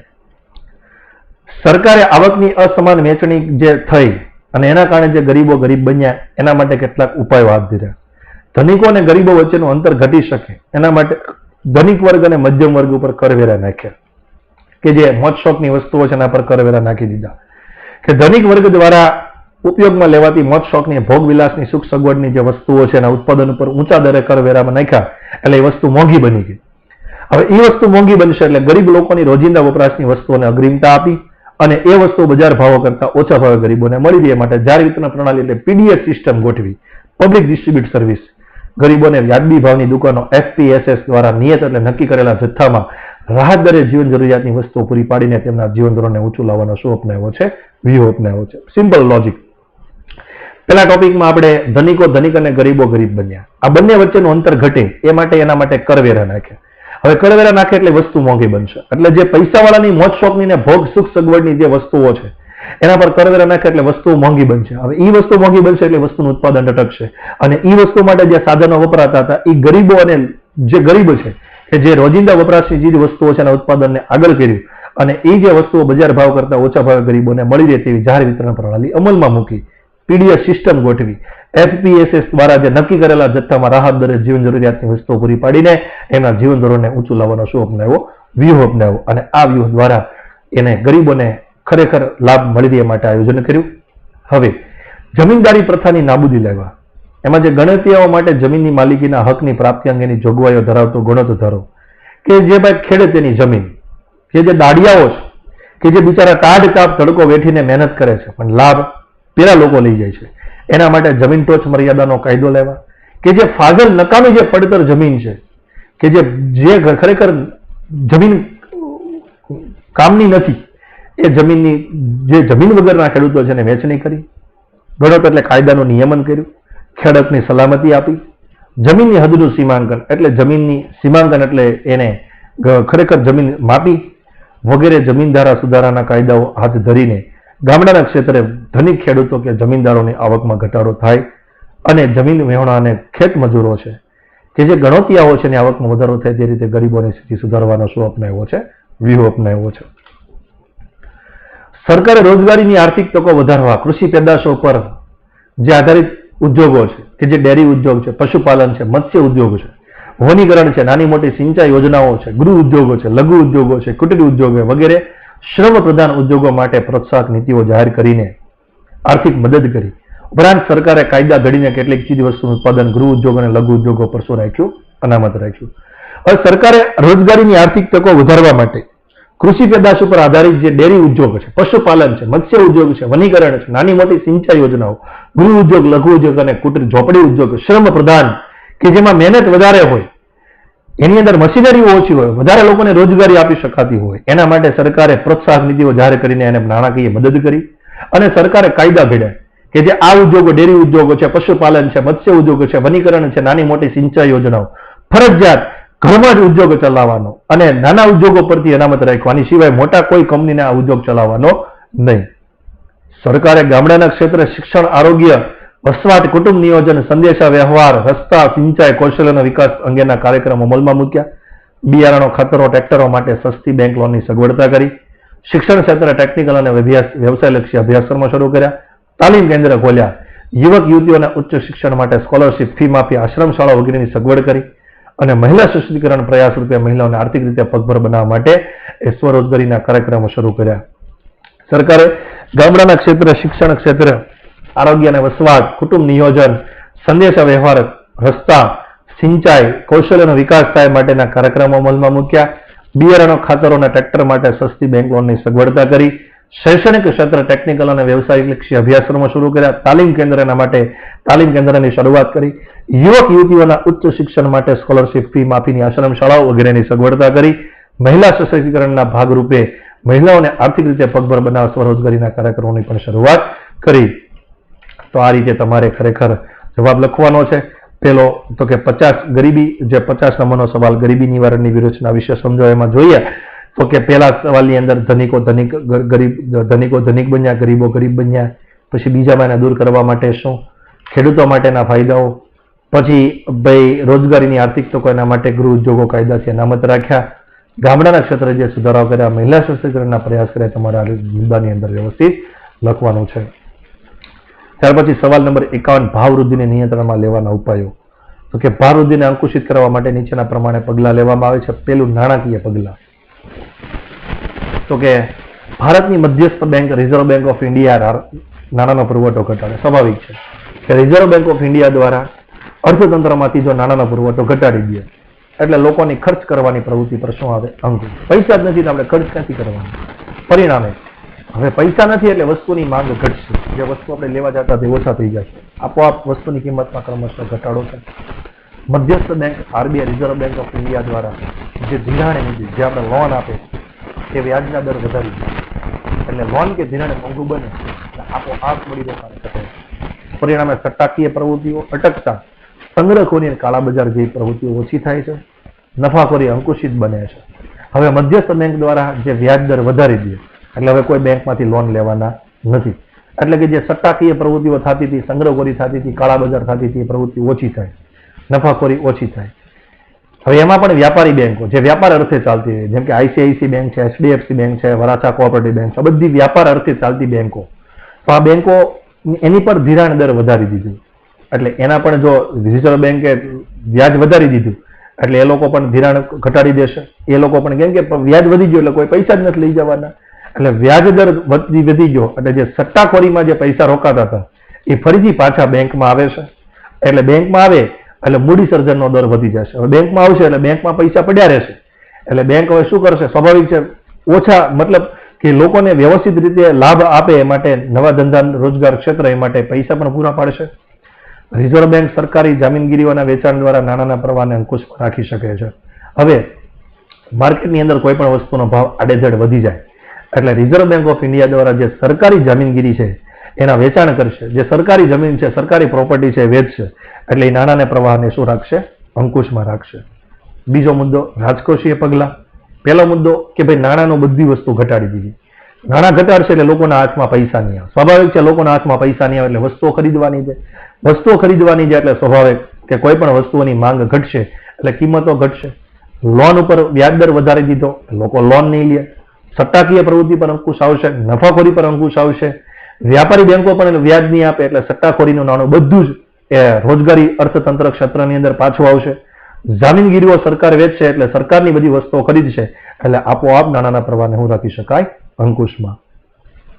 સરકારે આવકની અસમાન વહેંચણી જે થઈ અને એના કારણે જે ગરીબો ગરીબ બન્યા એના માટે કેટલાક ઉપાયો હાથ ધર્યા. ધનિકો અને ગરીબો વચ્ચેનું અંતર ઘટી શકે એના માટે ધનિક વર્ગ અને મધ્યમ વર્ગ ઉપર કરવેરા નાખ્યા કે જે મોજ શોખની વસ્તુઓ છે એના પર કરવેરા નાખી દીધા. કે ધનિક વર્ગ દ્વારા ઉપયોગમાં લેવાતી મોજ શોખની ભોગ વિલાસની સુખ સગવડની જે વસ્તુઓ છે એના ઉત્પાદન ઉપર ઊંચા દરે કરવેરામાં નાખ્યા એટલે એ વસ્તુ મોંઘી બની ગઈ. હવે એ વસ્તુ મોંઘી બનશે એટલે ગરીબ લોકોની રોજિંદા વપરાશની વસ્તુઓને અગ્રિમતા આપી અને એ વસ્તુ બજાર ભાવો કરતા ઓછા ભાવે ગરીબોને મળી રહે માટે જાહેર વિતરણ પ્રણાલી એટલે પીડીએસ સિસ્ટમ ગોઠવી. Public distribute service. ગરીબોને વ્યાજબી ભાવની દુકાનો એફપીએસએસ દ્વારા નિયત એટલે નક્કી કરેલા જથ્થામાં રાહત દરે જીવન જરૂરિયાતની વસ્તુઓ પૂરી પાડીને તેમના જીવન ધોરણને ઊંચું લાવવાનો શું અપનાવ્યો છે? વ્યૂહ અપનાવ્યો છે. Simple logic. પેલા ટોપિકમાં આપણે ધનિકો ધનિક અને ગરીબો ગરીબ બન્યા. આ બંને વચ્ચેનું અંતર ઘટે એ માટે એના માટે કરવેરા નાખે. હવે કરવેરા નાખે એટલે વસ્તુ મોંઘી બનશે. એટલે જે પૈસાવાળાની મોજ શોખની ને ભોગ સુખ સગવડની જે વસ્તુઓ છે એના પર કરવેરા નાખે એટલે વસ્તુ મોંઘી બનશે. હવે એ વસ્તુ મોંઘી બનશે એટલે વસ્તુનું ઉત્પાદન અટકશે અને એ વસ્તુ માટે જે સાધનો વપરાતા હતા એ ગરીબો અને જે ગરીબ છે કે જે રોજિંદા વપરાશની ચીજ વસ્તુઓ છે એના ઉત્પાદનને આગળ કર્યું અને એ જે વસ્તુઓ બજાર ભાવ કરતા ઓછા ભાવે ગરીબોને મળી રહે તેવી જાહેર વિતરણ પ્રણાલી અમલમાં મૂકી. પીડીએસ સિસ્ટમ ગોઠવી. એફપીએસએસ દ્વારા જે નક્કી કરેલા જથ્થામાં રાહત દરે જીવન જરૂરિયાતની વસ્તુઓ પૂરી પાડીને એમના જીવન ધોરણને ઊંચું લાવવાનો શું અપનાવ્યો? વ્યૂહ અપનાવ્યો. અને આ વ્યૂહ દ્વારા એને ગરીબોને ખરેખર લાભ મળી રહે માટે આયોજન કર્યું. હવે જમીનદારી પ્રથાની નાબૂદી લેવા એમાં જે ગણતરીઓ માટે જમીનની માલિકીના હકની પ્રાપ્તિ અંગેની જોગવાઈઓ ધરાવતો ગણતધારો કે જે ભાઈ ખેડે તેની જમીન કે જે દાડિયાઓ છે કે જે બિચારા ટાઢ કાપ તડકો વેઠીને મહેનત કરે છે પણ લાભ પેલા લોકો લઈ જાય છે એના માટે જમીન ટોચ મર્યાદાનો કાયદો લેવા કે જે ફાજલ નકામી જે પડતર જમીન છે કે જે ખરેખર જમીન કામની નથી એ જમીનની જે જમીન વગરના ખેડૂતો છે એને વહેંચણી કરી. ગણોત એટલે કાયદાનું નિયમન કર્યું. ખેડૂતની સલામતી આપી. જમીનની હદનું સીમાંકન એટલે જમીનની સીમાંકન એટલે એને ખરેખર જમીન માપી વગેરે જમીનધારા સુધારાના કાયદાઓ હાથ ધરીને ગામડાના ક્ષેત્રે ધનિક ખેડૂતો કે જમીનદારોની આવકમાં ઘટાડો થાય અને જમીન વહેણા અને ખેત મજૂરો છે કે જે ગણોતિયાઓ છે એની આવકમાં વધારો થાય તે રીતે ગરીબોની સ્થિતિ સુધારવાનો શું અપનાવ્યો છે? વ્યૂહ અપનાવ્યો છે. સરકારે રોજગારીની આર્થિક તકો વધારવા કૃષિ પેદાશો પર જે આધારિત ઉદ્યોગો છે કે જે ડેરી ઉદ્યોગ છે, પશુપાલન છે, મત્સ્ય ઉદ્યોગ છે, વનીકરણ છે, નાની મોટી સિંચાઈ યોજનાઓ છે, ગૃહ ઉદ્યોગો છે, લઘુ ઉદ્યોગો છે, કુટીર ઉદ્યોગો વગેરે શ્રમ પ્રધાન ઉદ્યોગો માટે પ્રોત્સાહક નીતિઓ જાહેર કરીને આર્થિક મદદ કરી. ઉપરાંત સરકારે કાયદા ઘડીને કેટલીક ચીજ વસ્તુનું ઉત્પાદન ગૃહ ઉદ્યોગ અને લઘુ ઉદ્યોગો પર શું રાખ્યું? અનામત રાખ્યું. હવે સરકારે રોજગારીની આર્થિક તકો વધારવા માટે કૃષિ પેદાશ ઉપર આધારિત જે ડેરી ઉદ્યોગ છે, પશુપાલન છે, મત્સ્ય ઉદ્યોગ છે, વનીકરણ છે, નાની મોટી સિંચાઈ યોજનાઓ, ગૃહ ઉદ્યોગ, લઘુ ઉદ્યોગ અને કુટીર ઝોપડી ઉદ્યોગ, શ્રમ પ્રધાન કે જેમાં મહેનત વધારે હોય, એની અંદર મશીનરીઓ ઓછી હોય, વધારે લોકોને રોજગારી આપી શકાતી હોય, એના માટે સરકારે પ્રોત્સાહક નીતિઓ જાહેર કરીને એને નાણાકીય મદદ કરી. અને સરકારે કાયદા ઘડ્યા કે જે આ ઉદ્યોગો, ડેરી ઉદ્યોગો છે, પશુપાલન છે, મત્સ્ય ઉદ્યોગ છે, વનીકરણ છે, નાની મોટી સિંચાઈ યોજનાઓ ફરજિયાત ઘરમાં જ ઉદ્યોગ ચલાવવાનો અને નાના ઉદ્યોગો પરથી અનામત રાખવાની, સિવાય મોટા કોઈ કંપનીને આ ઉદ્યોગ ચલાવવાનો નહીં. સરકારે ગામડાના ક્ષેત્રે શિક્ષણ, આરોગ્ય, વસવાટ, કુટુંબ નિયોજન, સંદેશા વ્યવહાર, રસ્તા, સિંચાઈ, કૌશલ્યનો વિકાસ અંગેના કાર્યક્રમો અમલમાં મૂક્યા. બિયારણો, ખાતરો, ટ્રેક્ટરો માટે સસ્તી બેંક લોનની સગવડતા કરી. શિક્ષણ ક્ષેત્રે ટેકનિકલ અને વ્યવસાયલક્ષી અભ્યાસક્રમો શરૂ કર્યા. તાલીમ કેન્દ્ર ખોલ્યા. યુવક યુવતીઓના ઉચ્ચ શિક્ષણ માટે સ્કોલરશીપ, ફી માફી, આશ્રમ શાળા વગેરેની સગવડ કરી. અને મહિલા સશક્તિકરણ પ્રયાસ રૂપે મહિલાઓને આર્થિક રીતે પગભર બનાવવા માટે સ્વરોજગારીના કાર્યક્રમો શરૂ કર્યા. સરકારે ગામડાના ક્ષેત્રે શિક્ષણ ક્ષેત્ર, આરોગ્ય અને વસવાટ, કુટુંબ નિયોજન, સંદેશા વ્યવહાર, રસ્તા, સિંચાઈ, કૌશલ્યનો વિકાસ થાય માટેના કાર્યક્રમો અમલમાં મૂક્યા. બિયારણો, ખાતરો અને ટ્રેક્ટર માટે સસ્તી બેંક લોનની સગવડતા કરી. શૈક્ષણિક ક્ષેત્ર, ટેકનિકલ અને વ્યવસાયિક અભ્યાસક્રમો શરૂ કર્યા. તાલીમ કેન્દ્રના માટે તાલીમ કેન્દ્રની શરૂઆત કરી. યુવક યુવતીઓના ઉચ્ચ શિક્ષણ માટે સ્કોલરશીપ, ફી માફીની આશ્રમ શાળાઓ વગેરેની સગવડતા કરી. મહિલા સશક્તિકરણના ભાગરૂપે મહિલાઓને આર્થિક રીતે પગભર બનાવવા સ્વરોજગારીના કાર્યક્રમોની પણ શરૂઆત કરી. તો આ રીતે તમારે ખરેખર જવાબ લખવાનો છે. પેલો તો કે 50 ગરીબી, જે 50 નંબરનો સવાલ ગરીબી નિવારણની વ્યૂહરચના વિશે સમજો. એમાં જોઈએ તો કે પહેલા સવાલની અંદર ધનિકો ધનિક બન્યા, ગરીબો ગરીબ બન્યા. પછી બીજામાં એને દૂર કરવા માટે શું? ખેડૂતો માટેના ફાયદાઓ. પછી ભાઈ રોજગારીની આર્થિક તકો, એના માટે ગૃહ ઉદ્યોગો કાયદાથી અનામત રાખ્યા. ગામડાના ક્ષેત્રે જે સુધારાઓ કર્યા, મહિલા સશક્તિકરણના પ્રયાસ કર્યા, તમારે આ મુદ્દાની અંદર વ્યવસ્થિત લખવાનું છે. ત્યાર પછી સવાલ નંબર 51, ભાવ વૃદ્ધિને નિયંત્રણમાં લેવાના ઉપાયો. તો કે ભાવ વૃદ્ધિને અંકુશિત કરવા માટે નીચેના પ્રમાણે પગલાં લેવામાં આવે છે. પેલું નાણાકીય પગલાં. તો કે ભારતની મધ્યસ્થ bank reserve bank of India નાણાંનો પુરવઠો ઘટાડે. સ્વાભાવિક છે કે રિઝર્વ બેંક ઓફ ઇન્ડિયા દ્વારા અર્થતંત્રમાંથી જો નાણાંનો પુરવઠો ઘટાડી દે એટલે લોકોની ખર્ચ કરવાની પ્રવૃત્તિ પર શું આવે? અંકુશ. પૈસા જ નથી તો આપણે ખર્ચ ક્યાંથી કરવાનો? પરિણામે હવે પૈસા નથી એટલે વસ્તુની માંગ ઘટશે. જે વસ્તુ આપણે લેવા જતા તે ઓછા થઈ જશે. આપોઆપ વસ્તુની કિંમતમાં ક્રમશઃ ઘટાડો છે. મધ્યસ્થ bank RBI reserve bank of India દ્વારા જે ધિરાણ નીતિ, જે આપણે લોન આપે તે વ્યાજના દર વધારી દે. એટલે લોન કે ધિરાણ મોંઘું બને એટલે આપોઆપ મળી રોકાણ ઘટે. પરિણામે સટ્ટાકીય પ્રવૃત્તિઓ અટકતા સંગ્રહખોરી અને કાળાબજાર જેવી પ્રવૃત્તિઓ ઓછી થાય છે. નફાખોરી અંકુશિત બને છે. હવે મધ્યસ્થ બેંક દ્વારા જે વ્યાજ દર વધારી દે એટલે હવે કોઈ બેંકમાંથી લોન લેવાના નથી. એટલે કે જે સટ્ટાકીય પ્રવૃત્તિઓ થતી હતી, સંગ્રહખોરી થતી હતી, કાળાબજાર થતી હતી, એ પ્રવૃત્તિ ઓછી થાય, નફાખોરી ઓછી થાય. હવે એમાં પણ વ્યાપારી બેંકો જે વ્યાપાર અર્થે ચાલતી હોય, જેમ કે આઈસીઆઈસી બેંક છે, એચડીએફસી બેંક છે, વરાછા કોઓપરેટિવ બેંક છે, બધી વ્યાપાર અર્થે ચાલતી બેંકો. તો આ બેંકો એની પર ધિરાણ દર વધારી દીધું. એટલે એના પણ જો રિઝર્વ બેંકે વ્યાજ વધારી દીધું એટલે એ લોકો પણ ધિરાણ ઘટાડી દેશે. એ લોકો પણ કેમ કે વ્યાજ વધી ગયો એટલે કોઈ પૈસા જ નથી લઈ જવાના. એટલે વ્યાજ દર વધી ગયો એટલે જે સટ્ટાખોરીમાં જે પૈસા રોકાતા હતા એ ફરીથી પાછા બેંકમાં આવે છે. એટલે બેંકમાં આવે એટલે મૂડી સર્જનનો દર વધી જશે. હવે બેંકમાં આવશે એટલે બેંકમાં પૈસા પડ્યા રહેશે. એટલે બેંક હવે શું કરશે? સ્વાભાવિક છે ઓછા, મતલબ કે લોકોને વ્યવસ્થિત રીતે લાભ આપે એ માટે નવા ધંધા રોજગાર ક્ષેત્ર એ માટે પૈસા પણ પૂરા પાડશે. રિઝર્વ બેંક સરકારી જામીનગીરીઓના વેચાણ દ્વારા નાણાંના પ્રવાહને અંકુશમાં રાખી શકે છે. હવે માર્કેટની અંદર કોઈ પણ વસ્તુનો ભાવ આડેધડ વધી જાય એટલે રિઝર્વ બેંક ઓફ ઇન્ડિયા દ્વારા જે સરકારી જામીનગીરી છે એના વેચાણ કરશે. જે સરકારી જમીન છે, સરકારી પ્રોપર્ટી છે, વેચશે. એટલે એ નાણાંના પ્રવાહને શું રાખશે? અંકુશમાં રાખશે. બીજો મુદ્દો રાજકોષીય પગલાં. પહેલો મુદ્દો કે ભાઈ નાણાંનો બધી વસ્તુ ઘટાડી દીધી. નાણાં ઘટાડશે એટલે લોકોના હાથમાં પૈસા નહીં આવે. સ્વાભાવિક છે લોકોના હાથમાં પૈસા નહીં આવે એટલે વસ્તુઓ ખરીદવાની છે. વસ્તુઓ ખરીદવાની છે એટલે સ્વાભાવિક કે કોઈ પણ વસ્તુઓની માંગ ઘટશે એટલે કિંમતો ઘટશે. લોન ઉપર વ્યાજ દર વધારી દીધો, લોકો લોન નહીં લે. સટ્ટાકીય પ્રવૃત્તિ પર અંકુશ આવશે, નફાખોરી પર અંકુશ આવશે. વ્યાપારી બેંકો પણ વ્યાજ નહીં આપે એટલે સટ્ટાખોરીનું નાણું બધું જ એ રોજગારી અર્થતંત્ર ક્ષેત્રની અંદર પાછું આવશે. જામીનગીરીઓ સરકાર વેચશે એટલે સરકારની બધી વસ્તુઓ ખરીદશે એટલે આપોઆપ નાણાંના પ્રવાહને શું રાખી શકાય? અંકુશમાં.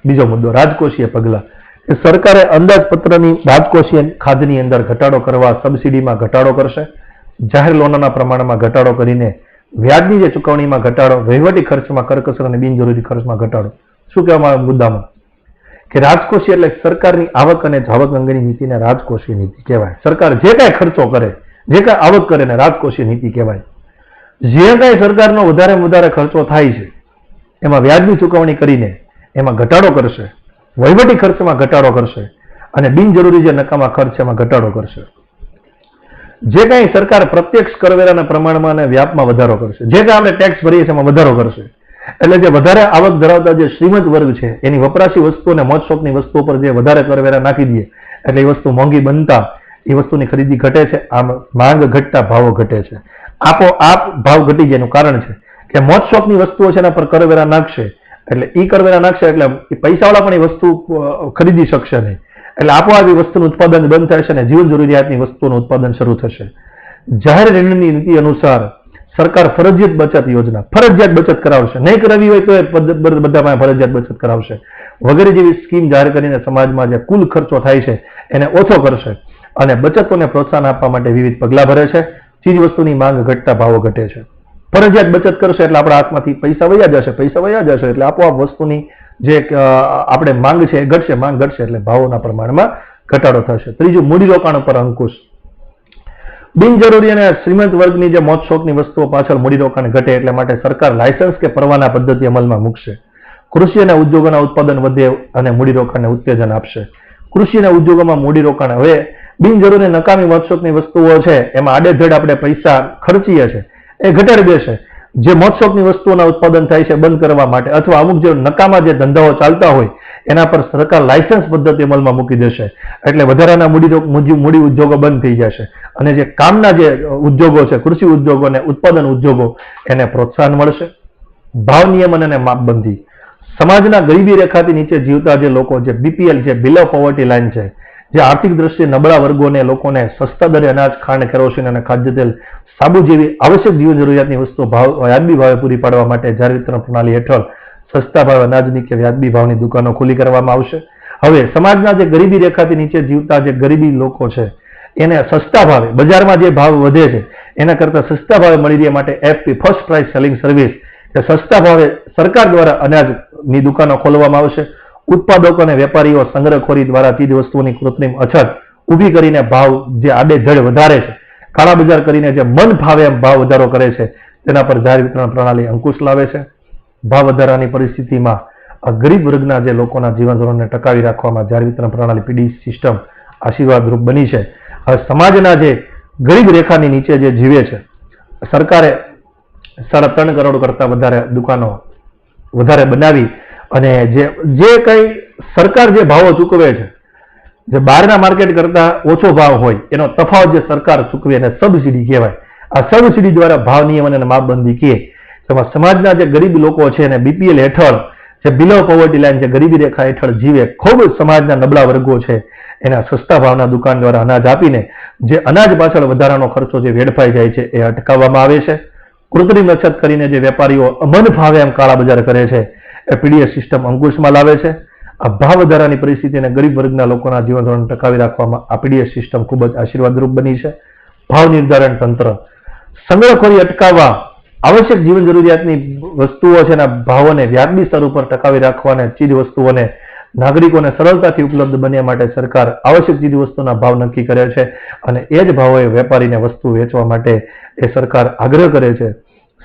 બીજો મુદ્દો રાજકોષીય પગલાં. કે સરકારે અંદાજપત્રની રાજકોષીય ખાધની અંદર ઘટાડો કરવા, સબસિડીમાં ઘટાડો કરશે, જાહેર લોનોના પ્રમાણમાં ઘટાડો કરીને વ્યાજની જે ચૂકવણીમાં ઘટાડો, વહીવટી ખર્ચમાં કરકસર અને બિનજરૂરી ખર્ચમાં ઘટાડો. શું કહેવામાં આવે મુદ્દામાં? કે રાજકોષી એટલે સરકારની આવક અને જાવક અંગેની નીતિને રાજકોષીય નીતિ કહેવાય. સરકાર જે કાંઈ ખર્ચો કરે, જે કાંઈ આવક કરે ને રાજકોષીય નીતિ કહેવાય. જે કાંઈ સરકારનો વધારે ખર્ચો થાય છે એમાં વ્યાજની ચૂકવણી કરીને એમાં ઘટાડો કરશે, વહીવટી ખર્ચમાં ઘટાડો કરશે અને બિનજરૂરી જે નકામા ખર્ચ એમાં ઘટાડો કરશે. જે કાંઈ સરકાર પ્રત્યક્ષ કરવેરાના પ્રમાણમાં અને વ્યાપમાં વધારો કરશે, જે કાંઈ આપણે ટેક્સ ભરીએ છીએ એમાં વધારો કરશે. એટલે જે વધારે આવક ધરાવતા જે શ્રીમંત વર્ગ છે એની વપરાશી વસ્તુ અને મોજ શોખની વસ્તુઓ પર જે વધારે કરવેરા નાખી દઈએ એટલે એ વસ્તુ મોંઘી બનતા એ વસ્તુની ખરીદી ઘટે છે. આમ માંગ ઘટતા ભાવો ઘટે છે. આપોઆપ ભાવ ઘટી જાય એનું કારણ છે કે મોજ શોખની વસ્તુઓ છે એના પર કરવેરા નાખશે એટલે ઈ કરવેરા નાખશે એટલે પૈસાવાળા પણ એ વસ્તુ ખરીદી શકશે નહીં. એટલે આપોઆપ એ વસ્તુનું ઉત્પાદન બંધ થશે અને જીવન જરૂરિયાતની વસ્તુનું ઉત્પાદન શરૂ થશે. જાહેર ઋણની નીતિ અનુસાર સરકાર ફરજિયાત બચત યોજના ફરજિયાત બચત કરાવશે. નહીં કરાવી હોય તો બધામાં ફરજિયાત બચત કરાવશે. વગેરે જેવી સ્કીમ જાહેર કરીને સમાજમાં જે કુલ ખર્ચો થાય છે એને ઓછો કરશે અને બચતોને પ્રોત્સાહન આપવા માટે વિવિધ પગલાં ભરે છે. ચીજ વસ્તુની માંગ ઘટતા ભાવો ઘટે છે. ફરજિયાત બચત કરશે એટલે આપણા હાથમાંથી પૈસા વયા જશે એટલે આપોઆપ વસ્તુની જે આપણે માંગ છે એ ઘટશે. માંગ ઘટશે એટલે ભાવોના પ્રમાણમાં ઘટાડો થશે. ત્રીજું, મૂડીરોકાણ ઉપર અંકુશ. બિનજરૂરી અને શ્રીમંત વર્ગની જે મોજ શોખની વસ્તુઓ પાછળ મૂડીરોકાણ ઘટે એટલે માટે સરકાર લાયસન્સ કે પરવાના પદ્ધતિ અમલમાં મૂકશે. કૃષિ અને ઉદ્યોગોના ઉત્પાદન વધે અને મૂડીરોકાણને ઉત્તેજન આપશે. કૃષિ અને ઉદ્યોગોમાં મૂડીરોકાણ હવે બિનજરૂરી નકામી મોજ શોખની વસ્તુઓ છે એમાં આડેધડ આપણે પૈસા ખર્ચીએ છીએ એ ઘટાડી દેશે. જે મોજ શોખની વસ્તુઓના ઉત્પાદન થાય છે બંધ કરવા માટે અથવા અમુક જે નકામા જે ધંધાઓ ચાલતા હોય એના પર સરકાર લાયસન્સ પદ્ધતિ અમલમાં મૂકી દેશે. એટલે વધારાના મૂડી ઉદ્યોગો બંધ થઈ જશે અને જે કામના જે ઉદ્યોગો છે, કૃષિ ઉદ્યોગો અને ઉત્પાદન ઉદ્યોગો એને પ્રોત્સાહન મળશે. ભાવ નિયમન અને માપબંધી. સમાજના ગરીબી રેખાથી નીચે જીવતા જે લોકો, જે બીપીએલ છે, બિલો પોવર્ટી લાઇન છે, જે આર્થિક દ્રષ્ટિએ નબળા વર્ગોને લોકોને સસ્તા દરે અનાજ, ખાંડ, કેરોસીન અને ખાદ્ય તેલ, સાબુ જેવી આવશ્યક જીવન જરૂરિયાતની વસ્તુઓ વ્યાજબી ભાવે પૂરી પાડવા માટે જાહેર વિતરણ પ્રણાલી હેઠળ સસ્તા ભાવે અનાજની કે વ્યાજબી ભાવની દુકાનો ખુલ્લી કરવામાં આવશે. હવે સમાજના જે ગરીબી રેખાથી નીચે જીવતા જે ગરીબી લોકો છે એને સસ્તા ભાવે, બજારમાં જે ભાવ વધે છે એના કરતાં સસ્તા ભાવે મળી રહે માટે FP, first price selling service, કે સસ્તા ભાવે સરકાર દ્વારા અનાજની દુકાનો ખોલવામાં આવશે. ઉત્પાદકો અને વેપારીઓ સંગ્રહખોરી દ્વારા ચીજ વસ્તુઓની કૃત્રિમ અછત ઊભી કરીને ભાવ જે આડેધડ વધારે છે, કાળા બજાર કરીને જે મન ફાવે એમ ભાવ વધારો કરે છે તેના પર જાહેર વિતરણ પ્રણાલી અંકુશ લાવે છે. ભાવ વધારાની પરિસ્થિતિમાં ગરીબ વર્ગના જે લોકોના જીવન ધોરણને ટકાવી રાખવામાં જાહેર વિતરણ પ્રણાલી પીડી સિસ્ટમ આશીર્વાદરૂપ બની છે. હવે સમાજના જે ગરીબ રેખાની નીચે જે જીવે છે સરકારે 3.5 કરોડ કરતા વધારે દુકાનો વધારે બનાવી અને જે કંઈ સરકાર જે ભાવો ચૂકવે છે, જે બહારના માર્કેટ કરતા ઓછો ભાવ હોય એનો તફાવત જે સરકાર ચૂકવે એને સબસિડી કહેવાય. આ સબસિડી દ્વારા ભાવ નિયમન અને માપબંધી કહે તેમાં સમાજના જે ગરીબ લોકો છે અને બીપીએલ હેઠળ જે બિલો પોવર્ટી લાઇન, જે ગરીબી રેખા હેઠળ જીવે ખૂબ સમાજના નબળા વર્ગો છે એના સસ્તા ભાવના દુકાન દ્વારા અનાજ આપીને જે અનાજ પાછળ વધારાનો ખર્ચો જે વેડફાઈ જાય છે એ અટકાવવામાં આવે છે. કૃત્રિમ અછત કરીને જે વેપારીઓ મન ફાવે એમ કાળા બજાર કરે છે એ પીડીએસ સિસ્ટમ અંકુશમાં લાવે છે. આ ભાવ વધારાની પરિસ્થિતિ અને ગરીબ વર્ગના લોકોના જીવન ધોરણ ટકાવી રાખવામાં આ પીડીએસ સિસ્ટમ ખૂબ જ આશીર્વાદરૂપ બની છે. ભાવ નિર્ધારણ તંત્ર. સંગ્રહખોરી અટકાવવા, આવશ્યક જીવન જરૂરિયાતની વસ્તુઓ છે એના ભાવોને વ્યાજબી સ્તર ઉપર ટકાવી રાખવા અને ચીજ વસ્તુઓને નાગરિકોને સરળતાથી ઉપલબ્ધ બન્યા માટે સરકાર આવશ્યક ચીજ વસ્તુના ભાવ નક્કી કરે છે અને એ જ ભાવોએ વેપારીને વસ્તુ વેચવા માટે એ સરકાર આગ્રહ કરે છે.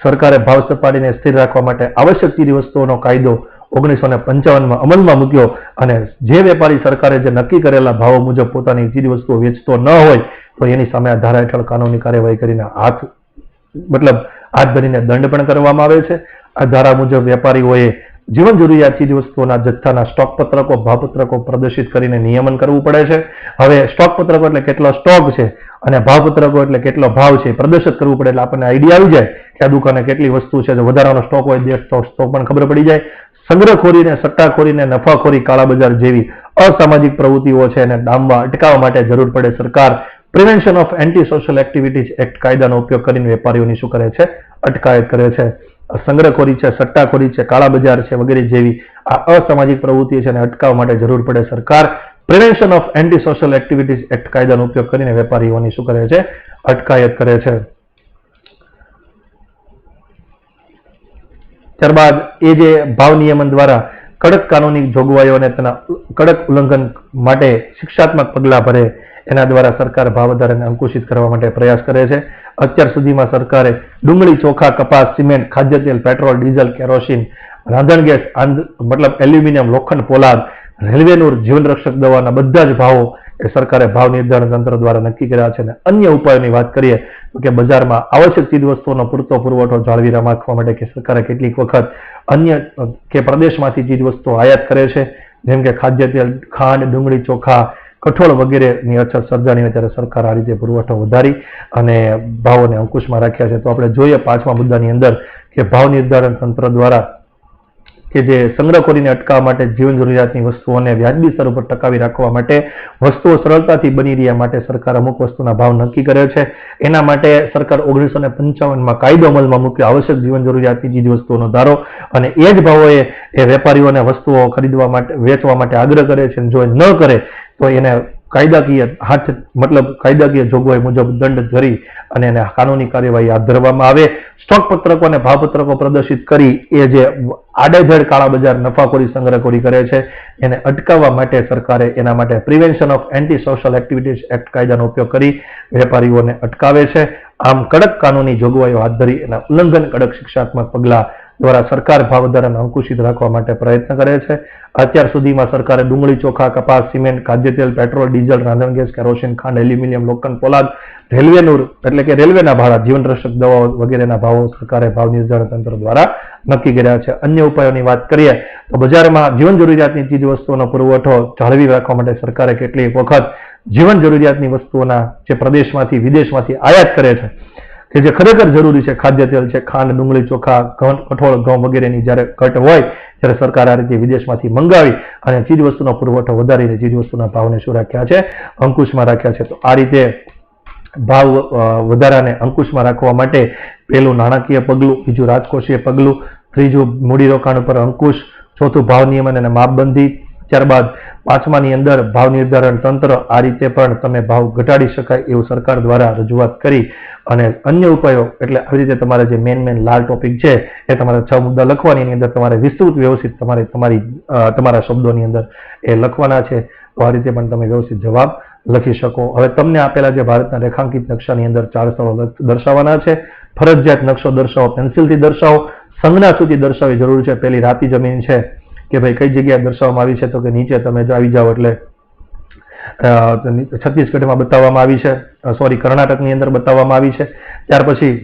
સરકારે ભાવ સપાટીને સ્થિર રાખવા માટે આવશ્યક ચીજ વસ્તુઓનો કાયદો 1955માં અમલમાં મૂક્યો અને જે વેપારી સરકારે જે નક્કી કરેલા ભાવો મુજબ પોતાની ચીજ વસ્તુઓ વેચતો ન હોય તો એની સામે આ ધારા હેઠળ કાનૂની કાર્યવાહી કરીને હાથ ધરીને દંડ પણ કરવામાં આવે છે. આ ધારા મુજબ વેપારીઓએ જીવન જરૂરિયાત ચીજ વસ્તુઓના જથ્થાના સ્ટોક પત્રકો, ભાવપત્રકો પ્રદર્શિત કરીને નિયમન કરવું પડે છે. હવે સ્ટોક પત્રકો એટલે કેટલો સ્ટોક છે અને ભાવપત્રકો એટલે કેટલો ભાવ છે પ્રદર્શિત કરવું પડે એટલે આપણને આઈડિયા આવી જાય કે આ દુકાને કેટલી વસ્તુ છે. જો વધારાનો સ્ટોક હોય તો પણ ખબર પડી જાય. સંગ્રહખોરીને, સટ્ટાખોરીને, નફાખોરી, કાળા બજાર જેવી અસામાજિક પ્રવૃત્તિઓ છે એને ડામવા અટકાવવા માટે જરૂર પડે સરકાર prevention of anti social activities act કાયદાનો ઉપયોગ કરીને વેપારીઓની શું કરે છે? અટકાયત કરે છે. સંગ્રહખોરી છે, સટ્ટાખોરી છે, કાળા બજાર છે વગેરે જેવી આ અસામાજિક પ્રવૃત્તિ છે એને અટકાવવા માટે જરૂર પડે સરકાર prevention of anti social activities act કાયદાનો ઉપયોગ કરીને વેપારીઓની શું કરે છે? અટકાયત કરે છે. ત્યારબાદ એ જે ભાવ નિયમન દ્વારા કડક કાનૂની જોગવાઈઓ અને તેના કડક ઉલ્લંઘન માટે શિક્ષાત્મક પગલાં ભરે એના દ્વારા સરકાર ભાવ વધારાને અંકુશિત કરવા માટે પ્રયાસ કરે છે. અત્યાર સુધીમાં સરકારે ડુંગળી, ચોખા, કપાસ, સિમેન્ટ, ખાદ્ય તેલ, પેટ્રોલ, ડીઝલ, કેરોસીન, રાંધણ ગેસ, મતલબ એલ્યુમિનિયમ, લોખંડ, પોલાદ, રેલવેનું જીવનરક્ષક દવાના બધા જ ભાવો એ સરકારે ભાવ નિર્ધારણ તંત્ર દ્વારા નક્કી કર્યા છે. અને અન્ય ઉપાયોની વાત કરીએ તો કે બજારમાં આવશ્યક ચીજવસ્તુઓનો પૂરતો પુરવઠો જાળવી રાખવા માટે કે સરકારે કેટલીક વખત અન્ય કે પ્રદેશમાંથી ચીજવસ્તુઓ આયાત કરે છે, જેમ કે ખાદ્ય તેલ, ખાંડ, ડુંગળી, ચોખા, કઠોળ વગેરેની અછત સર્જાણી હોય ત્યારે સરકાર આ રીતે પુરવઠો વધારી અને ભાવોને અંકુશમાં રાખ્યા છે. તો આપણે જોઈએ 5મા મુદ્દાની અંદર કે ભાવ નિર્ધારણ તંત્ર દ્વારા કે જે સંગ્રહખોરીને અટકાવવા માટે જીવન જરૂરિયાતની વસ્તુઓને વ્યાજબી સ્તર ઉપર ટકાવી રાખવા માટે વસ્તુઓ સરળતાથી બની રહ્યા માટે સરકાર અમુક વસ્તુના ભાવ નક્કી કરે છે. એના માટે સરકાર 1955માં કાયદો અમલમાં મૂક્યો આવશ્યક જીવન જરૂરિયાતની ચીજ વસ્તુઓનો ધારો અને એ જ ભાવોએ એ વેપારીઓને વસ્તુઓ ખરીદવા માટે વેચવા માટે આગ્રહ કરે છે. જો ન કરે તો એને કાયદાકીય કાયદાકીય જોગવાઈ મુજબ દંડ ધરી અને એને કાનૂની કાર્યવાહી હાથ ધરવામાં આવે. સ્ટોક પત્રકો અને ભાવપત્રકો પ્રદર્શિત કરી એ જે આડેધડ કાળા બજાર નફાખોરી સંગ્રહખોરી કરે છે એને અટકાવવા માટે સરકારે એના માટે prevention of anti social activities act કાયદાનો ઉપયોગ કરી વેપારીઓને અટકાવે છે. આમ કડક કાનૂની જોગવાઈઓ હાથ ધરી એના ઉલ્લંઘન કડક શિક્ષાત્મક પગલાં દ્વારા સરકાર ભાવ વધારાને અંકુશિત રાખવા માટે પ્રયત્ન કરે છે. અત્યાર સુધીમાં સરકારે ડુંગળી, ચોખા, કપાસ, સિમેન્ટ, ખાદ્ય તેલ, પેટ્રોલ, ડીઝલ, રાંધણ ગેસ, કેરોસીન, ખાંડ, એલ્યુમિનિયમ, લોખંડ, પોલાદ, રેલવેનું એટલે કે રેલવેના ભાડા, જીવનરક્ષક દવાઓ વગેરેના ભાવો સરકારે ભાવ નિર્ધારણ તંત્ર દ્વારા નક્કી કર્યા છે. અન્ય ઉપાયોની વાત કરીએ તો બજારમાં જીવન જરૂરિયાતની ચીજ વસ્તુઓનો પુરવઠો જાળવી રાખવા માટે સરકારે કેટલીક વખત જીવન જરૂરિયાતની વસ્તુઓના જે પ્રદેશમાંથી વિદેશમાંથી આયાત કરે છે કે જે ખરેખર જરૂરી છે, ખાદ્ય તેલ છે, ખાંડ, ડુંગળી, ચોખા, કઠોળ, ઘઉં વગેરેની જ્યારે ઘટ હોય ત્યારે સરકાર આ રીતે વિદેશમાંથી મંગાવી અને ચીજ વસ્તુનો પુરવઠો વધારીને ચીજ વસ્તુના ભાવને શું રાખ્યા છે? અંકુશમાં રાખ્યા છે. તો આ રીતે ભાવ વધારાને અંકુશમાં રાખવા માટે પહેલું નાણાકીય પગલું, બીજું રાજકોષીય પગલું, ત્રીજું મૂડીરોકાણ ઉપર અંકુશ, ચોથું ભાવ નિયમન અને માપબંધી, ત્યારબાદ 5માની અંદર ભાવ નિર્ધારણ તંત્ર આ રીતે પણ તમે ભાવ ઘટાડી શકાય એવું સરકાર દ્વારા રજૂઆત કરી અને અન્ય ઉપાયો એટલે આવી રીતે તમારે જે મેન લાલ ટોપિક છે એ તમારે 6 મુદ્દા લખવાની એની અંદર તમારે વિસ્તૃત વ્યવસ્થિત તમારા શબ્દોની અંદર એ લખવાના છે. તો આ રીતે પણ તમે વ્યવસ્થિત જવાબ લખી શકો. હવે તમને આપેલા જે ભારતના રેખાંકિત નકશાની અંદર 4 સ્થળો દર્શાવવાના છે. ફરજિયાત નકશો દર્શાવો, પેન્સિલથી દર્શાવો. સંજ્ઞા સૂચિ દર્શાવવી જરૂર છે. પહેલી રાતી જમીન છે કે ભાઈ કઈ જગ્યાએ દર્શાવવામાં આવી છે તો કે નીચે તમે જો આવી જાઓ એટલે છત્તીસગઢમાં બતાવવામાં આવી છે, કર્ણાટકની અંદર બતાવવામાં આવી છે. ત્યાર પછી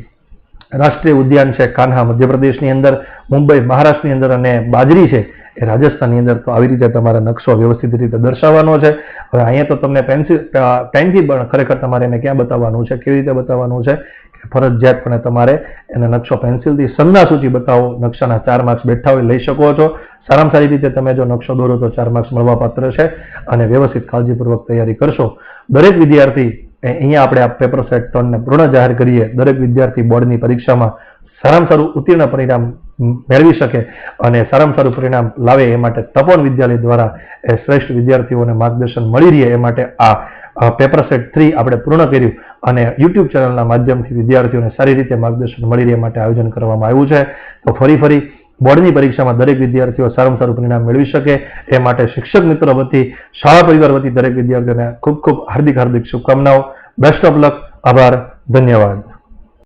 રાષ્ટ્રીય ઉદ્યાન છે કાન્હા મધ્યપ્રદેશની અંદર, મુંબઈ મહારાષ્ટ્રની અંદર અને બાજરી છે એ રાજસ્થાનની અંદર. તો આવી રીતે તમારે નકશો વ્યવસ્થિત રીતે દર્શાવવાનો છે. હવે અહીંયા તો તમને પેનથી પણ ખરેખર તમારે એને ક્યાં બતાવવાનું છે, કેવી રીતે બતાવવાનું છે કે ફરજિયાતપણે તમારે એને નકશો પેન્સિલથી સંજ્ઞા સૂચિ બતાવો. નકશાના 4 માર્ક્સ બેઠા હોય લઈ શકો છો. સારામાં સારી રીતે તમે જો નકશો દોરો તો 4 માર્ક્સ મળવાપાત્ર છે અને વ્યવસ્થિત કાળજીપૂર્વક તૈયારી કરશો. દરેક વિદ્યાર્થી અહીંયા આપણે આ પેપર સેટ 3ને પૂર્ણ જાહેર કરીએ. દરેક વિદ્યાર્થી બોર્ડની પરીક્ષામાં સારામાં સારું ઉત્તીર્ણ પરિણામ મેળવી શકે અને સારામાં સારું પરિણામ લાવે એ માટે તપોવન વિદ્યાલય દ્વારા એ શ્રેષ્ઠ વિદ્યાર્થીઓને માર્ગદર્શન મળી રહે એ માટે આ પેપર સેટ 3 આપણે પૂર્ણ કર્યું અને YouTube ચેનલના માધ્યમથી વિદ્યાર્થીઓને સારી રીતે માર્ગદર્શન મળી રહે માટે આયોજન કરવામાં આવ્યું છે. તો ફરી બોર્ડની પરીક્ષામાં દરેક વિદ્યાર્થીઓ સારામાં સારું પરિણામ મેળવી શકે એ માટે શિક્ષક મિત્રો વતી, શાળા પરિવાર વતી દરેક વિદ્યાર્થીઓને ખૂબ હાર્દિક શુભકામનાઓ. Best of luck. આભાર. ધન્યવાદ.